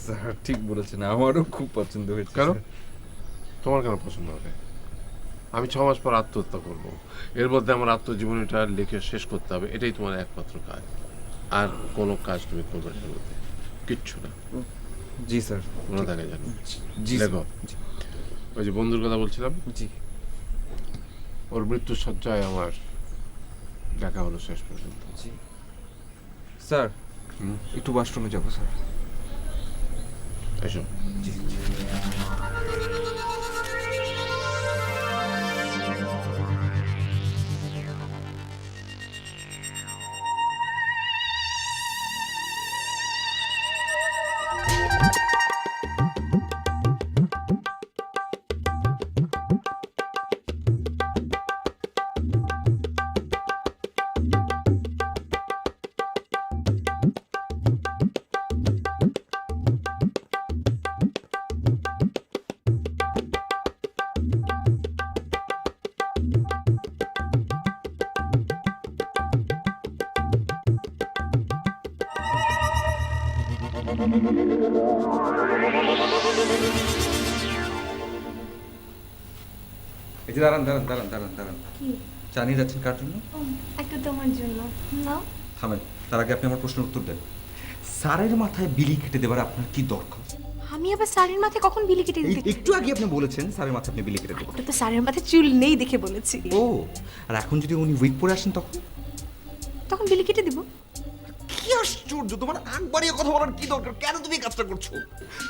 স্যার ঠিক বলেছেন, আমারও খুব পছন্দ হয়েছে।
কেন? তোমার কেন পছন্দ হবে? আমি 6 মাস পর আত্মহত্যা করব, এর মধ্যে আমার আত্মজীবনীটা লিখে শেষ করতে হবে, এটাই তোমার একমাত্র কাজ। আর কোনো কাজ তুমি করবে না, এর মধ্যে কিচ্ছু না।
জি স্যার,
মনে থাকে জানো?
জি
লেখো। ওই যে বন্ধুর কথা বলছিলাম,
জি
ওর মৃত্যুর শয্যায় আমার দেখা হলো শেষ পর্যন্ত।
জি স্যার, একটু ওয়াশরুমে যাবো স্যার।
এসো।
জি এই যে দাঁড়ান দাঁড়ান দাঁড়ান দাঁড়ান দাঁড়ান
কি
জানিয়ে যাচ্ছেন কার জন্য?
একটা তোমার জন্য নাও।
থামেন, তার আগে আপনি আমার প্রশ্নের উত্তর দেন। স্যারের মাথায় বিলি কেটে দেবার আপনার কি দরকার?
আমি আবার স্যারের মাথায় কখন বিলি কেটে
এই
দিতে?
একটু আগে আপনি বলেছেন স্যারের মাথায় আপনি বিলি কেটে দেবেন।
ওটা তো স্যারের মাথায় চুল নেই দেখে বলেছি।
ও, আর এখন যদি উনি উইক পরে আসেন তখন?
তখন বিলি কেটে দিব।
কি আশ্চর্য, তোমার আগ বাড়িয়ে কথা বলার কি দরকার? কেন তুমি এই কাজটা করছো?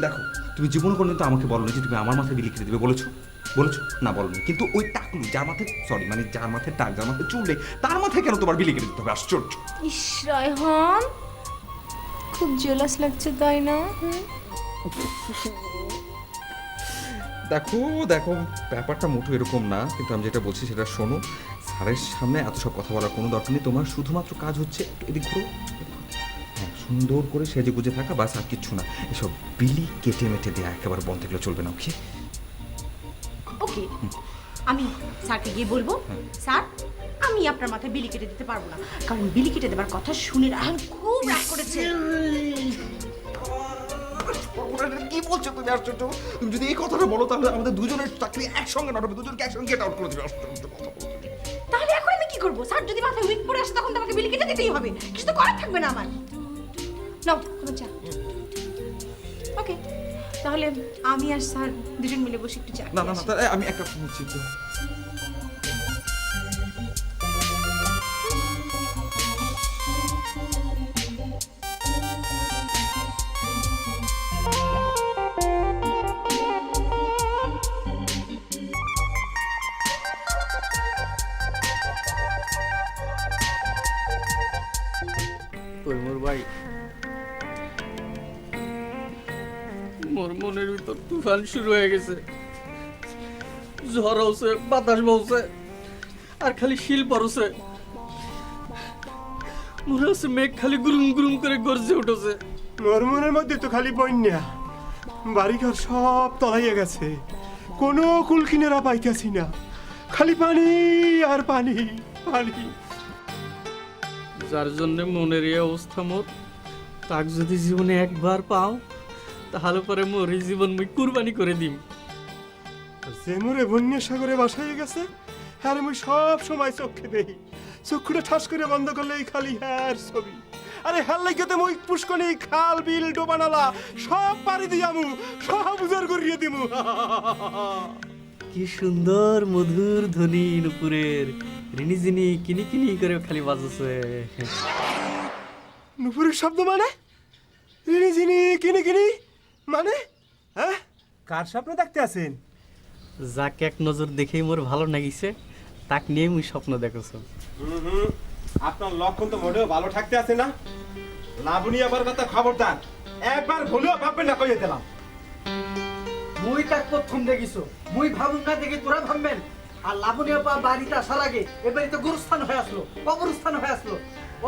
দেখো, তুমি জীবন কোনদিন তো আমাকে বলো না যে তুমি আমার মাথায় বিলি কেটে দেবে, বলেছো? বলেছো না? বলনি। কিন্তু ওই টাকলু যার মাথায়, সরি মানে যার মাথায় টাক, যার মাথায় চুল নেই, তার মাথায় কেন তোমার বিলি কেটে দিতে হবে? আশ্চর্য।
ইস রায়হান, খুব জেলাস লাগছে তাই না?
দেখো দেখো, ব্যাপারটা মোটো এরকম না, কিন্তু আমি যেটা বলছি সেটা শোনো। স্যারের সামনে এত সব কথা বলার কোনো দরকার নেই। তোমার শুধুমাত্র কাজ হচ্ছে এদিক ঘুরো, হ্যাঁ, সুন্দর করে সেজে গুজে থাকা, বাস আর কিচ্ছু না। এসব বিলি কেটে মেটে দেয়া একেবারে বন্ধ থাকলে চলবে না, ওকে?
ওকে, আমি স্যারকে গিয়ে বলবো, স্যার আমি আপনার মাথায় বিলি কেটে দিতে পারবো না, কারণ বিলি কেটে দেবার কথা শুনে রায়হান খুব রাগ করেছে।
কি বলছো তুমি? আশ্চর্য, তুমি যদি এই কথাটা বলো তাহলে আমাদের দুজনের চাকরি একসঙ্গে নট হবে, দুজনকে একসঙ্গে গেট আউট করে দেবে। আশ্চর্য কথা বলছো।
তাহলে এখন আমি কি করবো? স্যার যদি মাথায় উইক পরে আসে তখন তো আমাকে বিলি কেটে দিতেই হবে, কিছু তো করার থাকবে না আমার। নাও তোমার চা। ওকে, তাহলে আমি আর স্যার দুজন মিলে বসে একটু চা
না না
খেয়ে
না,
আসি।
তাহলে আমি একটা নিচ্ছি তো।
তৈমুর ভাই, মোর মনের ভিতর তুফান শুরু হয়ে গেছে। ঝড় হচ্ছে, বাতাস বলছে, আর খালি শিল পড়ছে। মনে হচ্ছে মেঘ খালি গুরুম গুরুম করে গর্জে উঠেছে।
মোর মনের মধ্যে তো খালি বন্যা, বাড়িঘর সব তলাইয়া গেছে, কোনো কুল কিনারা পাইতেছি না, খালি পানি আর পানি পানি।
যার জন্য মনের এই অবস্থা মোর, তাক যদি জীবনে একবার পাও তাহলে পরে মোর এই জীবন মুই কুরবানি করে দিম।
যে মোরে বন্যা সাগরে বাসায় গেছে, হ্যাঁ আমি সব সময় চোখে দেই, চক্ষুটা ঠাস করে বন্ধ করলেই খালি হ্যার ছবি। আরে হ্যার লাগিতে মই পুষ্কনি খাল বিল ডোবানালা সব পাড়ি দিয়ামু, সব উজাড় করিয়ে দিমু।
কি সুন্দর মধুর ধ্বনি নুপুরের, রিনিজিনি কিনি কিনি করে খালি বাজছে।
নুপুরের শব্দ মানে? রিনি জিনি কিনি কিনি মানে? হ্যাঁ, কার স্বপ্ন দেখতে আছেন?
যাকে এক নজর দেখেই মোর ভালো লাগিছে, তাক নিয়ে মুই স্বপ্ন দেখছো।
আপনার লক্ষণ তো মোটেও ভালো থাকতে আছে না। লাবণী আবার কথা খবরদার, একবার ভুলেও ভাববেন না, কইয়ে দিলাম।
মুই তাক প্রথম দেখিছো, মুই ভাবুন না দেখি তোরা ভাববেন। আর লাবণী আপা বাড়িতে আসার আগে এবারে তো গুরুস্থান হয়ে আসলো, কবরস্থান হয়ে আসলো।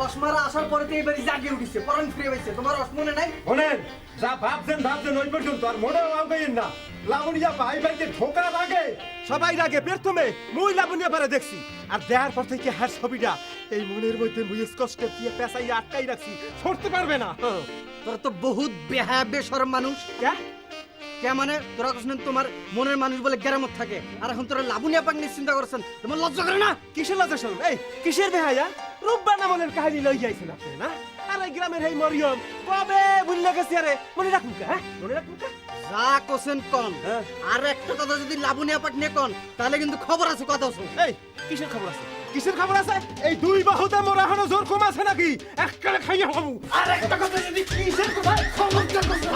অসমারা আসার পরে তো এবারে জাগিয়ে উঠিছে, পরাণ ফিরে পাইছে। তোমার অসমনে নাই?
শোনেন, যা ভাবছেন ভাবছেন ওই পর্যন্ত আর মোটেও আগাইয়েন না। লাবণিয়া ভাই ভাইকে ঢোকার আগে, সবাই আগে প্রথমে মুই লাবণিয়া পারে দেখছি, আর দেখার পর থেকে হ্যাঁ ছবিটা এই মনের মধ্যে মুই স্কষ্ট দিয়ে পেঁচাই আটকাই রাখছি, সরতে পারবে না।
তোরা তো বহুত বেহায়া বেশরম মানুষ। কে মানে তোরা কখনো তোমার মনের মানুষ বলে গ্যারামত থাকে, আর এখন তোরা লাবণী আপাক নিয়ে চিন্তা করছেন, তোমার লজ্জা করে না?
কিসের লজ্জা শরম? এই কিসের বেহায়া? রূপবানা মনের কাহিনী লই যাইছেন আপনি না? আর এই গ্রামের এই মরিয়ম কবে ভুলে গেছি, আরে মনে রাখুন কা? হ্যাঁ মনে রাখুন কা?
যা কোসেন কন, আর একটা কথা যদি লাবণী আপাক নিয়ে কন তাহলে কিন্তু খবর আছে, কথা আছে।
এই কিসের খবর আছে? কিসের খবর আছে? এই দুই বাহুতে মোর এখনো জোর কম আছে নাকি? এককালে খাইয়া হবু। আর একটা কথা যদি কিসের খবর? খবরদার কথা।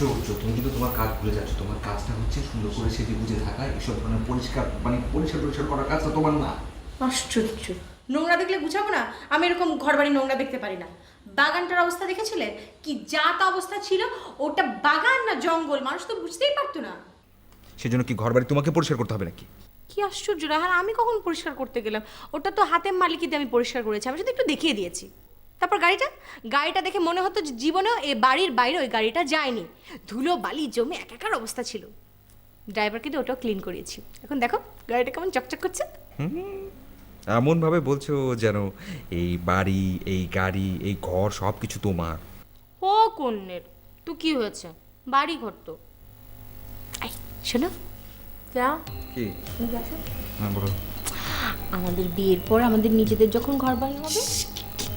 আশ্চর্য, তুমি কিন্তু তোমার কাজ ভুলে যাচ্ছ। তোমার কাজটা হচ্ছে সুন্দর করে সেজে গুজে থাকা, এসব মানে পরিষ্কার পরিষ্কার করার কাজটা তোমার না।
আশ্চর্য, নোংরা দেখলে গুছাবো না? আমি এরকম ঘর বাড়ি নোংরা দেখতে পারি না। বাগানটার অবস্থা দেখেছিলে কি যা তা অবস্থা ছিল? ওটা বাগান না জঙ্গল, মানুষ তো বুঝতেই পারতো না।
সেজন্য কি ঘর বাড়ি তোমাকে পরিষ্কার করতে হবে নাকি?
কি আশ্চর্য রাহান, আমি কখন পরিষ্কার করতে গেলাম? ওটা তো হাতের মালিকই দিয়ে আমি পরিষ্কার করেছি, আমি শুধু একটু দেখিয়ে দিয়েছি। তারপর গাড়িটা দেখে মনে হতো যে জীবনেও এ বাড়ির বাইরে ওই গাড়িটা যায়নি। ধুলো বালি জমে একাকার অবস্থা ছিল। ড্রাইভারকে দিয়ে ওটাও ক্লিন করিয়েছি। এখন দেখো গাড়িটা কেমন চকচক করছে।
এমনভাবে বলছো যেন এই বাড়ি, এই গাড়ি, এই ঘর সব কিছু তোমার।
ও কন্যের তো কি হয়েছে, বাড়ি ঘর তো। এই শোনো, যা
কি?
ঠিক আছে,
হ্যাঁ বলো।
আমাদের বিয়ের পর আমাদের নিজেদের যখন ঘর বাড়ি হবে,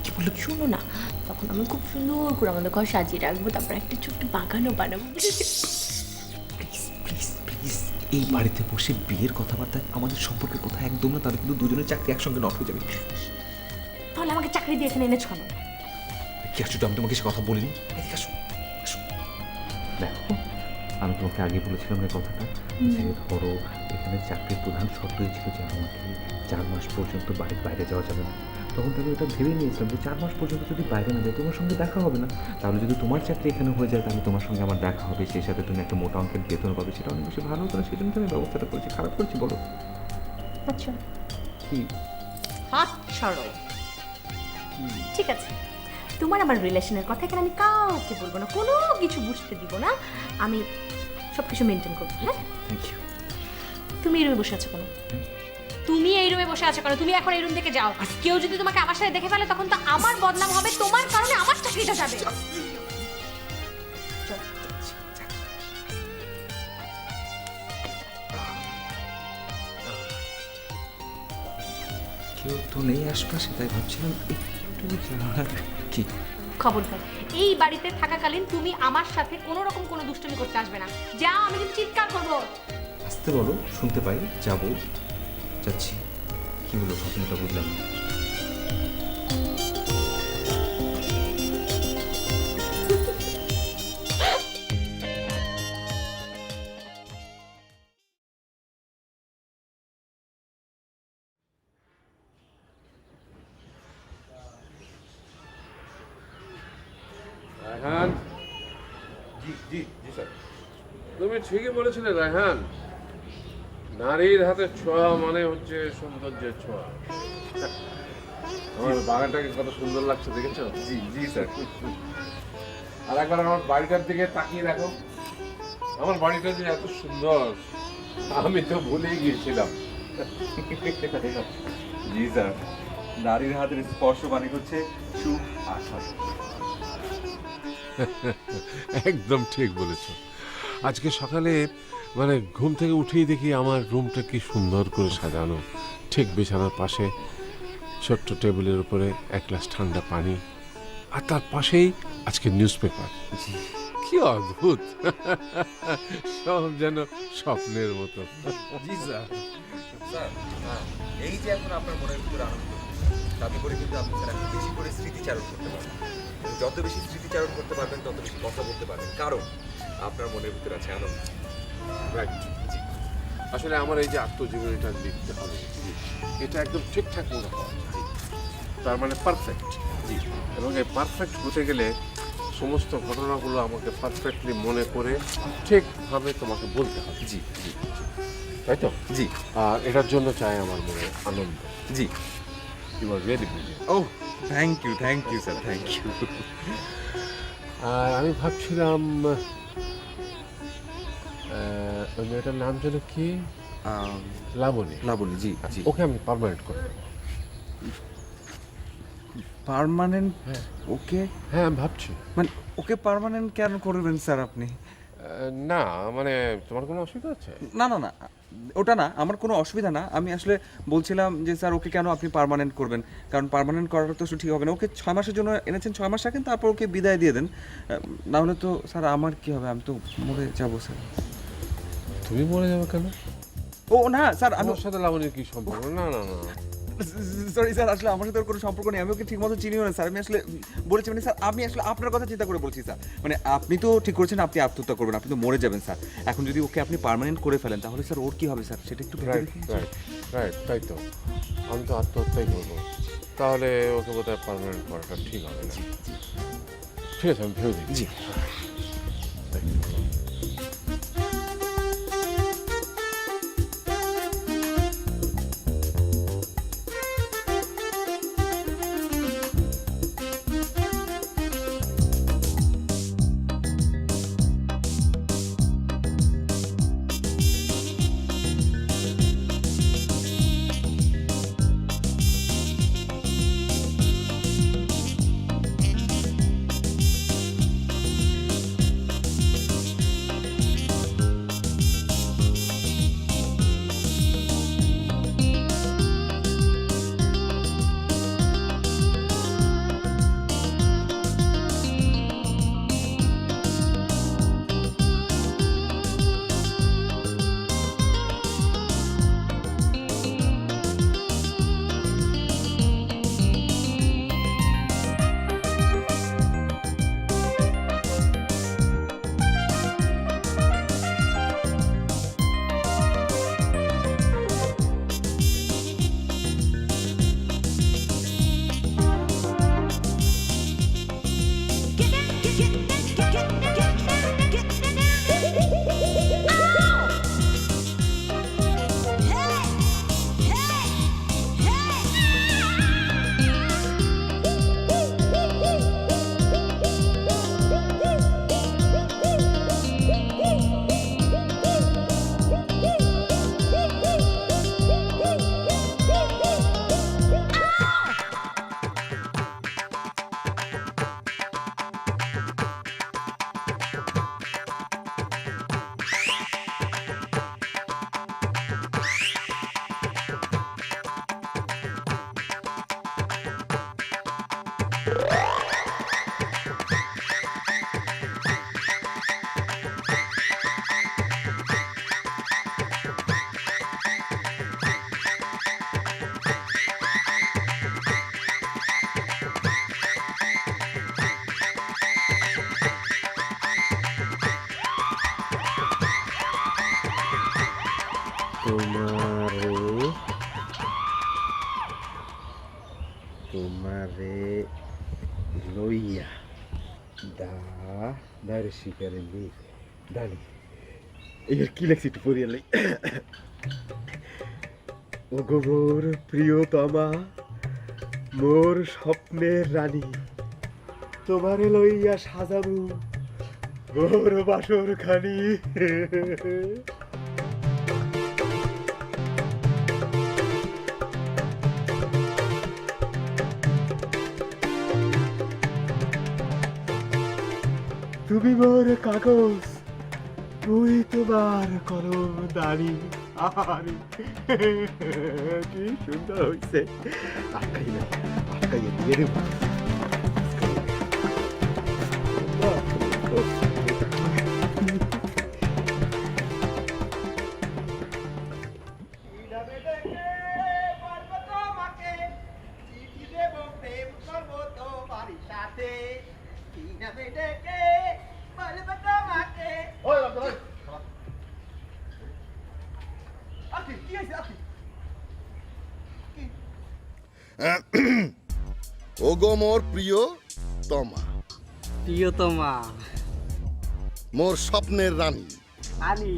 কি বললো শোনো না, তখন আমি খুব সুন্দর করে আমাদের ঘর সাজিয়ে রাখবো, তারপর একটা ছোট্ট বাগানও বানাবো।
প্লিজ এই বাড়িতে বসে বিয়ের কথাবার্তা, আমাদের সম্পর্কের কথা একদম না, তাহলে কিন্তু দুজনের চাকরি একসঙ্গে নষ্ট হয়ে যাবে।
তাহলে আমাকে চাকরি দিয়ে এখানে এনেছো কেন?
কি আশ্চর্য, আমি তোমাকে সে কথা বলিনি। এদিকে আসো, আসো। দেখো, আমি তোমাকে আগে বলেছিলাম না কথাটা, যে ধরো এখানে চাকরির প্রধান শর্তই ছিল যে আমাকে 4 মাস পর্যন্ত বাড়ির বাইরে যাওয়া যাবে না। তখন থেকে এটা ভেবে নিয়েছিলাম যে 4 মাস পর্যন্ত যদি বাইরে না যায় তোমার সঙ্গে দেখা হবে না, তাহলে যদি তোমার চাকরি এখানে হয়ে যায় তাহলে তোমার সঙ্গে আমার দেখা হবে, সেই সাথে তুমি একটা মোটা অঙ্কের বেতন পাবে, সেটা অনেক বেশি ভালো হতো না। সেই জন্য তো আমি ব্যবস্থাটা করেছি। খারাপ করেছি বলো?
আচ্ছা,
কি
হাত ছাড়ো। ঠিক আছে, তোমার আমার রিলেশনের কথা এখানে আমি কাউকে বলবো না, কোনো কিছু বুঝতে দিব না, আমি সব কিছু মেনটেন করবো। হ্যাঁ,
থ্যাংক ইউ।
তুমি এই রুমে বসে আছো কেন? তুমি এই রুমে বসে আছো কেন? তুমি এখন এই রুম থেকে যাও। কেউ যদি তোমাকে আমার সাথে দেখে ফেলে তখন তো আমার বদনাম হবে, তোমার কারণে আমার চাকরিটা যাবে। চল।
কেউ তো নেই আশপাশে, তাই ভাবছিলাম একটু কি।
খবরদার, এই বাড়িতে থাকাকালীন তুমি আমার সাথে কোনো রকম কোনো দুষ্টুমি করতে আসবে না। যাও, আমি কিন্তু চিৎকার করবো।
আসতে বলো, শুনতে পাই। যাবো, যাচ্ছি। কি হলো, স্বপ্নটা বুঝলাম না।
রায়হান,
জি জি জি স্যার।
তুমি ঠিকই বলেছিলে রায়হান, নারীর হাতে ছোঁয়া মানে হচ্ছে সৌন্দর্যের ছোঁয়া। আমার বাগানটাকে কত সুন্দর লাগছে দেখেছো?
জি জি স্যার।
আর একবার আমার বাড়িটার দিকে তাকিয়ে দেখো, আমার বাড়িটা যে এত সুন্দর আমি তো ভুলেই গিয়েছিলাম।
জি স্যার, নারীর হাতের স্পর্শ মানে হচ্ছে সুখ আর শান্তি।
একদম ঠিক বলেছো। আজকে সকালে মানে ঘুম থেকে উঠেই দেখি আমার রুমটা কি সুন্দর করে সাজানো, ঠিক বিছানার পাশে ছোট্ট টেবিলের উপরে 1 গ্লাস ঠান্ডা পানি, আর তার পাশেই আজকে নিউজ পেপার। কি অদ্ভুত, সব যেন স্বপ্নের মতো।
জি স্যার। স্যার, এই যে এখন আপনার মনের ভিতরে আনন্দ, তাতে করে কিন্তু আপনি স্যার এখন বেশি করে স্মৃতিচারণ করতে পারবেন। যত বেশি স্মৃতিচারণ করতে পারবেন তত বেশি কথা বলতে পারবেন, কারণ আপনার মনের ভিতরে আছে আনন্দ।
রাইট। জি, আসলে আমার এই যে আত্মজীবনীটা লিখতে হবে, এটা একদম ঠিকঠাক মনে হওয়া চাই, তার মানে পারফেক্ট। জি, এবং এই পারফেক্ট হতে গেলে সমস্ত ঘটনাগুলো আমাকে পারফেক্টলি মনে করে ঠিকভাবে তোমাকে বলতে হবে।
জি জি
তাই তো?
জি
আর এটার জন্য চাই আমার মনে আনন্দ।
জি।
You are very brilliant.
ও thank you sir, thank you.
আর আমি ভাবছিলাম ওই মেয়েটার নাম যেন কি? লাবণী।
লাবণী, জি জি।
ওকে আমি পার্মানেন্ট করে দেবো।
পার্মানেন্ট?
হ্যাঁ।
ওকে
হ্যাঁ, আমি ভাবছি।
মানে ওকে পার্মানেন্ট কেন করবেন স্যার আপনি?
না মানে তোমার কোনো অসুবিধা আছে?
না না না, ওটা না, আমার কোনো অসুবিধা না। আমি আসলে বলছিলাম যে স্যার ওকে কেন আপনি পার্মানেন্ট করবেন, কারণ পার্মানেন্ট করাটা তো ঠিক হবে না। ওকে 6 মাসের জন্য এনেছেন, 6 মাস রাখেন, তারপর ওকে বিদায় দিয়ে দেন। না হলে তো স্যার আমার কি হবে, আমি তো মরে যাবো স্যার।
তুমি মরে যাবে কেন?
ও না স্যার, আমি
আমার সাথে লাবণীর কি সম্পর্ক? না না না,
সরি স্যার, আসলে আমার সাথে ওর কোনো সম্পর্ক নেই, আমি ওকে ঠিক মতো চিনিও না স্যার। আমি আসলে বলেছি মানে স্যার, আমি আসলে আপনার কথা চিন্তা করে বলছি স্যার। মানে আপনি তো ঠিক করেছেন আপনি আত্মহত্যা করবেন, আপনি তো মরে যাবেন স্যার। এখন যদি ওকে আপনি পার্মানেন্ট করে ফেলেন তাহলে স্যার ওর কি হবে স্যার, সেটা একটু ভেবে
রাইট
দেখুন।
রাইট রাইট, তাই তো আমি তো আত্মহত্যাই করবো। তাহলে ওকে বোধহয় পারমানেন্ট করাটা ঠিক হবে না। ঠিক আছে, আমি ভেবে দেখছি।
তোমারে লইয়া দাঁড়ে শিকারে নেই দাঁড়ি এর কি লেখছি একটু পড়িয়ে লাই। ও গো মোর প্রিয়তমা, মোর স্বপ্নের রানী, তোমারে লইয়া সাজাবো মোর বাসর খানি। তুমি মোর কাগজ, তুই তোমার কলম দাড়ি। আরে কি সুন্দর হইছে, আটকাইয়ে দিয়ে দেবো।
ও গো মোর প্রিয় তমা,
প্রিয়তমা
মোর স্বপ্নের রানী,
আনি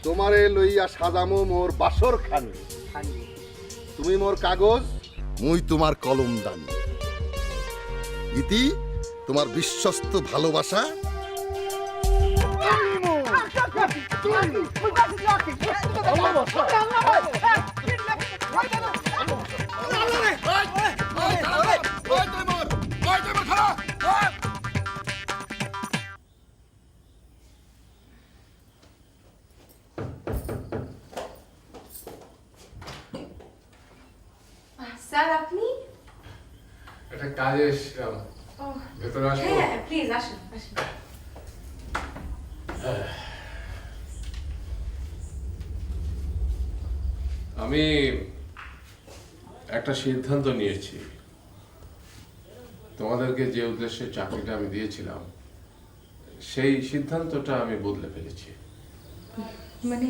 তোমারে লইয়া সাজামো মোর বাসর খানি।
আনি
তুমি মোর কাগজ, মুই তোমার কলম দানি। ইতি তোমার বিশ্বস্ত ভালোবাসা।
স্যার আপনি?
একটা কাজে এসেছিলাম, ভেতরে আসবো?
হ্যাঁ প্লিজ আসুন আসুন।
আমি একটা সিদ্ধান্ত নিয়েছি। তোমাদেরকে যে উদ্দেশ্যে চাকরিটা আমি দিয়েছিলাম সেই সিদ্ধান্তটা আমি বদলে ফেলেছি।
মানে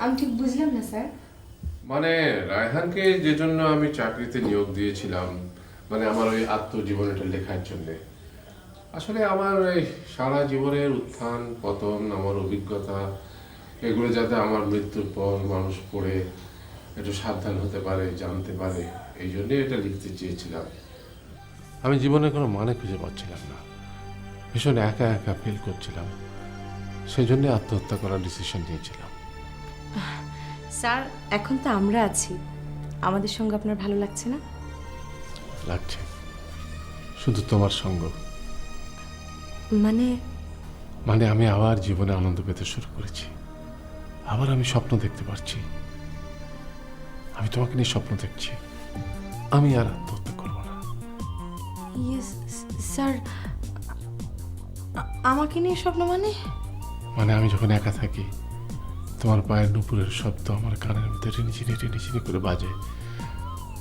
আমি ঠিক বুঝলাম না স্যার।
মানে রায়হানকে যে জন্য আমি চাকরিতে নিয়োগ দিয়েছিলাম, মানে আমার ওই আত্মজীবনীটা লেখার জন্যে, আসলে আমার এই সারা জীবনের উত্থান পতন, আমার অভিজ্ঞতা, এগুলো যাতে আমার মৃত্যুর পর মানুষ পড়ে একটু সাবধান হতে পারে, জানতে পারে, এই জন্যই এটা লিখতে চেয়েছিলাম। আমি জীবনে কোনো মানে খুঁজে পাচ্ছিলাম না, ভীষণ একা একা ফিল করছিলাম, সেই জন্য আত্মহত্যা করার ডিসিশন নিয়েছিলাম।
স্যার এখন তো আমরা আছি, আমাদের সঙ্গে আপনার ভালো লাগছে না?
লাগছে, শুধু তোমার সঙ্গ।
মানে
মানে আমি আবার জীবনে আনন্দ পেতে শুরু করেছি, আবার আমি স্বপ্ন দেখতে পারছি। আমি তোমাকে নিয়ে স্বপ্ন দেখছি, আমি আর আত্মহত্যা করবো না।
ইয়েস স্যার, আমাকে নিয়ে স্বপ্ন মানে?
মানে আমি যখন একা থাকি, তোমার পায়ের নুপুরের শব্দ আমার কানের মধ্যে রিনিঝিনি করে বাজে।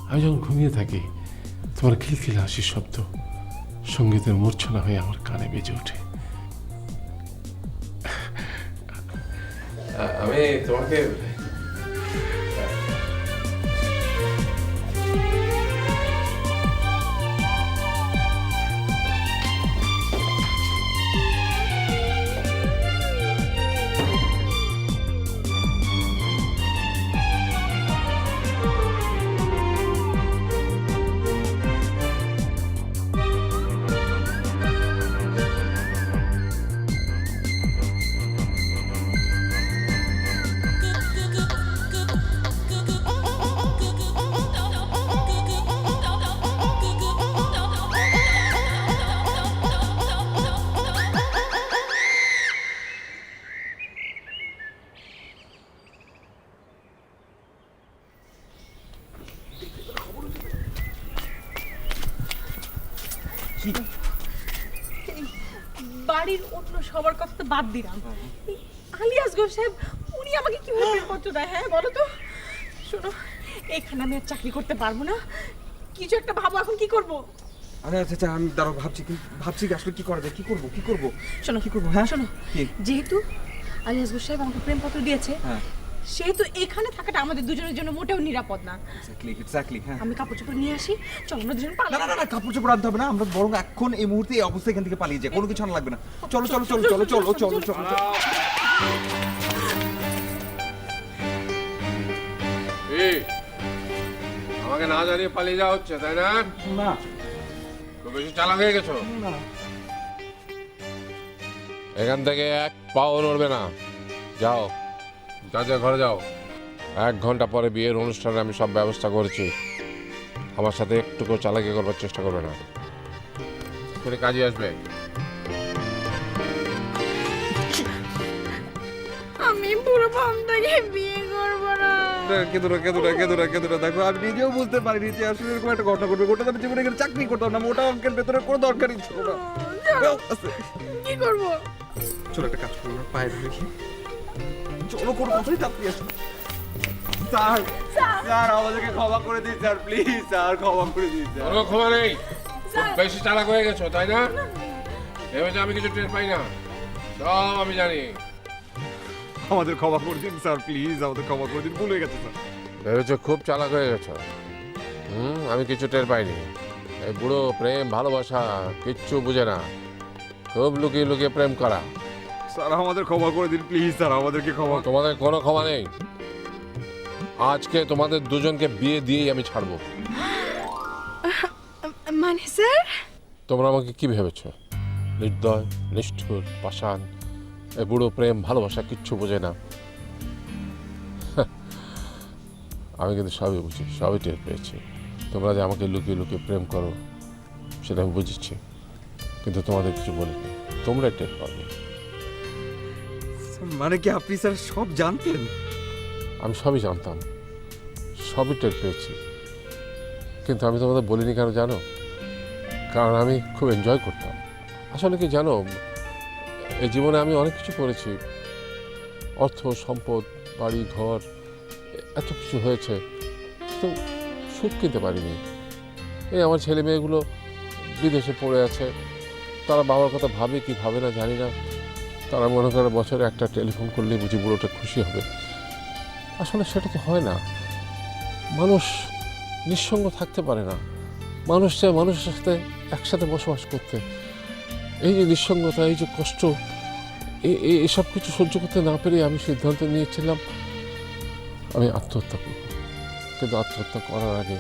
আমি যখন ঘুমিয়ে থাকি, তোমার খিলখিল হাসির শব্দ সঙ্গীতের মূর্ছনা হয়ে আমার কানে বেজে ওঠে। আমি তোমাকে
বাড়ির অন্য সবার কথা তো বাদ দিলাম, আলী আসগর সাহেব উনি আমাকে কিভাবে প্রেমপত্র দেয়? হ্যাঁ বলো তো। শোনো, এখানে আমি আর চাকরি করতে পারবো না, কিছু একটা ভাবো, এখন কি করব?
আরে আচ্ছা আচ্ছা, আমি দাঁড়াও ভাবছি কি আসলে কি করা যায়, কি করব।
শোনো
কি করবো? হ্যাঁ
শোনো,
কি?
যেহেতু আলী আসগর সাহেব আমাকে প্রেমপত্র দিয়েছে,
হ্যাঁ
সেহেতু এখানে থাকাটা আমাদের দুজনের জন্য মোটেও নিরাপদ না।
এক্স্যাক্টলি হ্যাঁ।
আমি কাপড় চোপড় নিয়ে আসি, চলো আমরা দুজন
না
পালাই।
না না কাপড় চোপড় আনতে হবে না, আমরা বরং এখন এই মুহূর্তে এই অবস্থা এখান থেকে পালিয়ে যাই, কোনো কিছু আনা লাগবে না। চলো চলো চলো চলো চলো চলো চলো চলো।
আমাকে না জানিয়ে পালিয়ে যাওয়া হচ্ছে, তাই না?
না
খুব বেশি চালাক হয়ে গেছো। এখান থেকে এক পাও নড়বে না, যাও, যা ঘরে যাও। 1 ঘন্টা পরে বিয়ের অনুষ্ঠানে আমি সব ব্যবস্থা করেছি, আমার সাথে একটুকু চালাকি করবার চেষ্টা করবে না, করে কাজে আসবে।
আমি পুরো পামটাকে বিয়ে করব না।
কেদুরা দেখো, আমি নিজেও বুঝতে পারিনি যে আসলে এরকম একটা ঘটনা ঘটবে। গোটা আমি জীবনে এখানে চাকরি করতাম না, মোটা অঙ্কের ভেতরে কোনো দরকারই ছিল না।
কি করব?
চলো একটা কাজ করবো, পায়ে দেখি চলো, কোনো কথাই চাপি আসো। স্যার আমাদেরকে ক্ষমা করে দিন স্যার, প্লিজ স্যার ক্ষমা করে দিন স্যার।
কোনো ক্ষমা নেই, খুব বেশি চালাক হয়ে গেছো, তাই না? ভেবেছো আমি কিছু টের পাই না? সব আমি জানি।
আমাদের ক্ষমা করে দিন স্যার, প্লিজ আমাদের ক্ষমা করে দিন, ভুলে গেছে স্যার।
ভেবেছো খুব চালাক হয়ে গেছো? আমি কিছু টের পাইনি। এই বুড়ো প্রেম ভালোবাসা কিচ্ছু বুঝে না, খুব লুকিয়ে লুকিয়ে প্রেম করা।
স্যার আমাদের ক্ষমা করে দিন প্লিজ স্যার, আমাদেরকে ক্ষমা।
তোমাদের কোনো ক্ষমা নেই, আজকে তোমাদের দুজনকে বিয়ে দিয়েই আমি ছাড়বো।
মানে স্যার?
তোমরা আমাকে কি ভেবেছো? নির্দয়, নিষ্ঠুর, পাষাণ, এই বুড়ো প্রেম ভালোবাসা কিচ্ছু বোঝে না। আমি কিন্তু সবই বুঝি, সবই টের পেয়েছি। তোমরা যে আমাকে লুকিয়ে লুকিয়ে প্রেম করো সেটা আমি বুঝেছি, কিন্তু তোমাদের কিছু বলিনি, তোমরা টের পাবে।
মানে কি আপনি স্যার সব জানতেন?
আমি সবই জানতাম, সবই টের পেয়েছি, কিন্তু আমি তোমাদের বলিনি কেন জানো? কারণ আমি খুব এনজয় করতাম। আসলে কি জানো, এই জীবনে আমি অনেক কিছু করেছি, অর্থ সম্পদ বাড়ি ঘর এত কিছু হয়েছে, তো সুখ কিনতে পারিনি। এই আমার ছেলে মেয়েগুলো বিদেশে পড়ে আছে, তারা বাবার কথা ভাবে কি ভাবে না জানি না। তারা মনে করে বছরে একটা টেলিফোন করলে বুঝি বুড়োটা খুশি হবে। আসলে সেটা তো হয় না। মানুষ নিঃসঙ্গ থাকতে পারে না, মানুষ চায় মানুষের সাথে একসাথে বসবাস করতে। এই যে নিঃসঙ্গতা, এই যে কষ্ট, এসব কিছু সহ্য করতে না পেরে আমি সিদ্ধান্ত নিয়েছিলাম আমি আত্মহত্যা করব। কিন্তু আত্মহত্যা করার আগে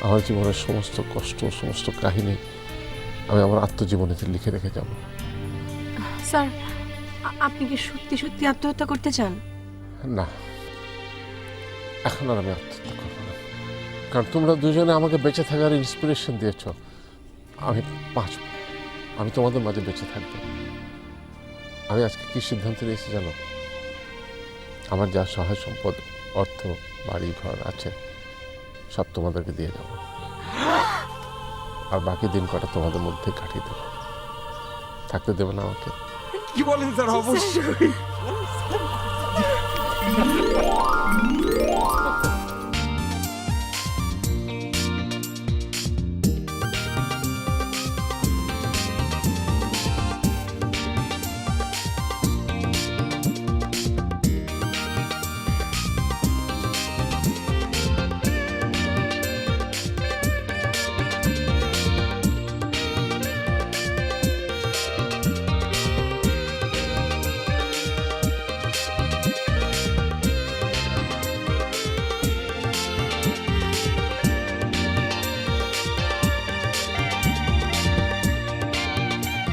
আমার জীবনের সমস্ত কষ্ট, সমস্ত কাহিনী আমি আমার আত্মজীবনীতে লিখে রেখে যাব।
স্যার, আপনি কি সত্যি সত্যি আত্মহত্যা করতে চান?
না, এখন আর আমি আত্মহত্যা করবো না, কারণ তোমরা দুজনে আমাকে বেঁচে থাকার ইন্সপিরেশন দিয়েছ। আমি বাঁচব, আমি তোমাদের মাঝে বেঁচে থাকবো। আমি আজকে কি সিদ্ধান্ত নিয়েছি জানো? আমার যা সহায় সম্পদ, অর্থ, বাড়ি ঘর আছে, সব তোমাদেরকে দিয়ে যাব, আর বাকি দিন কটা তোমাদের মধ্যে কাটিয়ে দেবো। থাকতে দেবে না আমাকে?
কি বলেন স্যার? অবশ্যই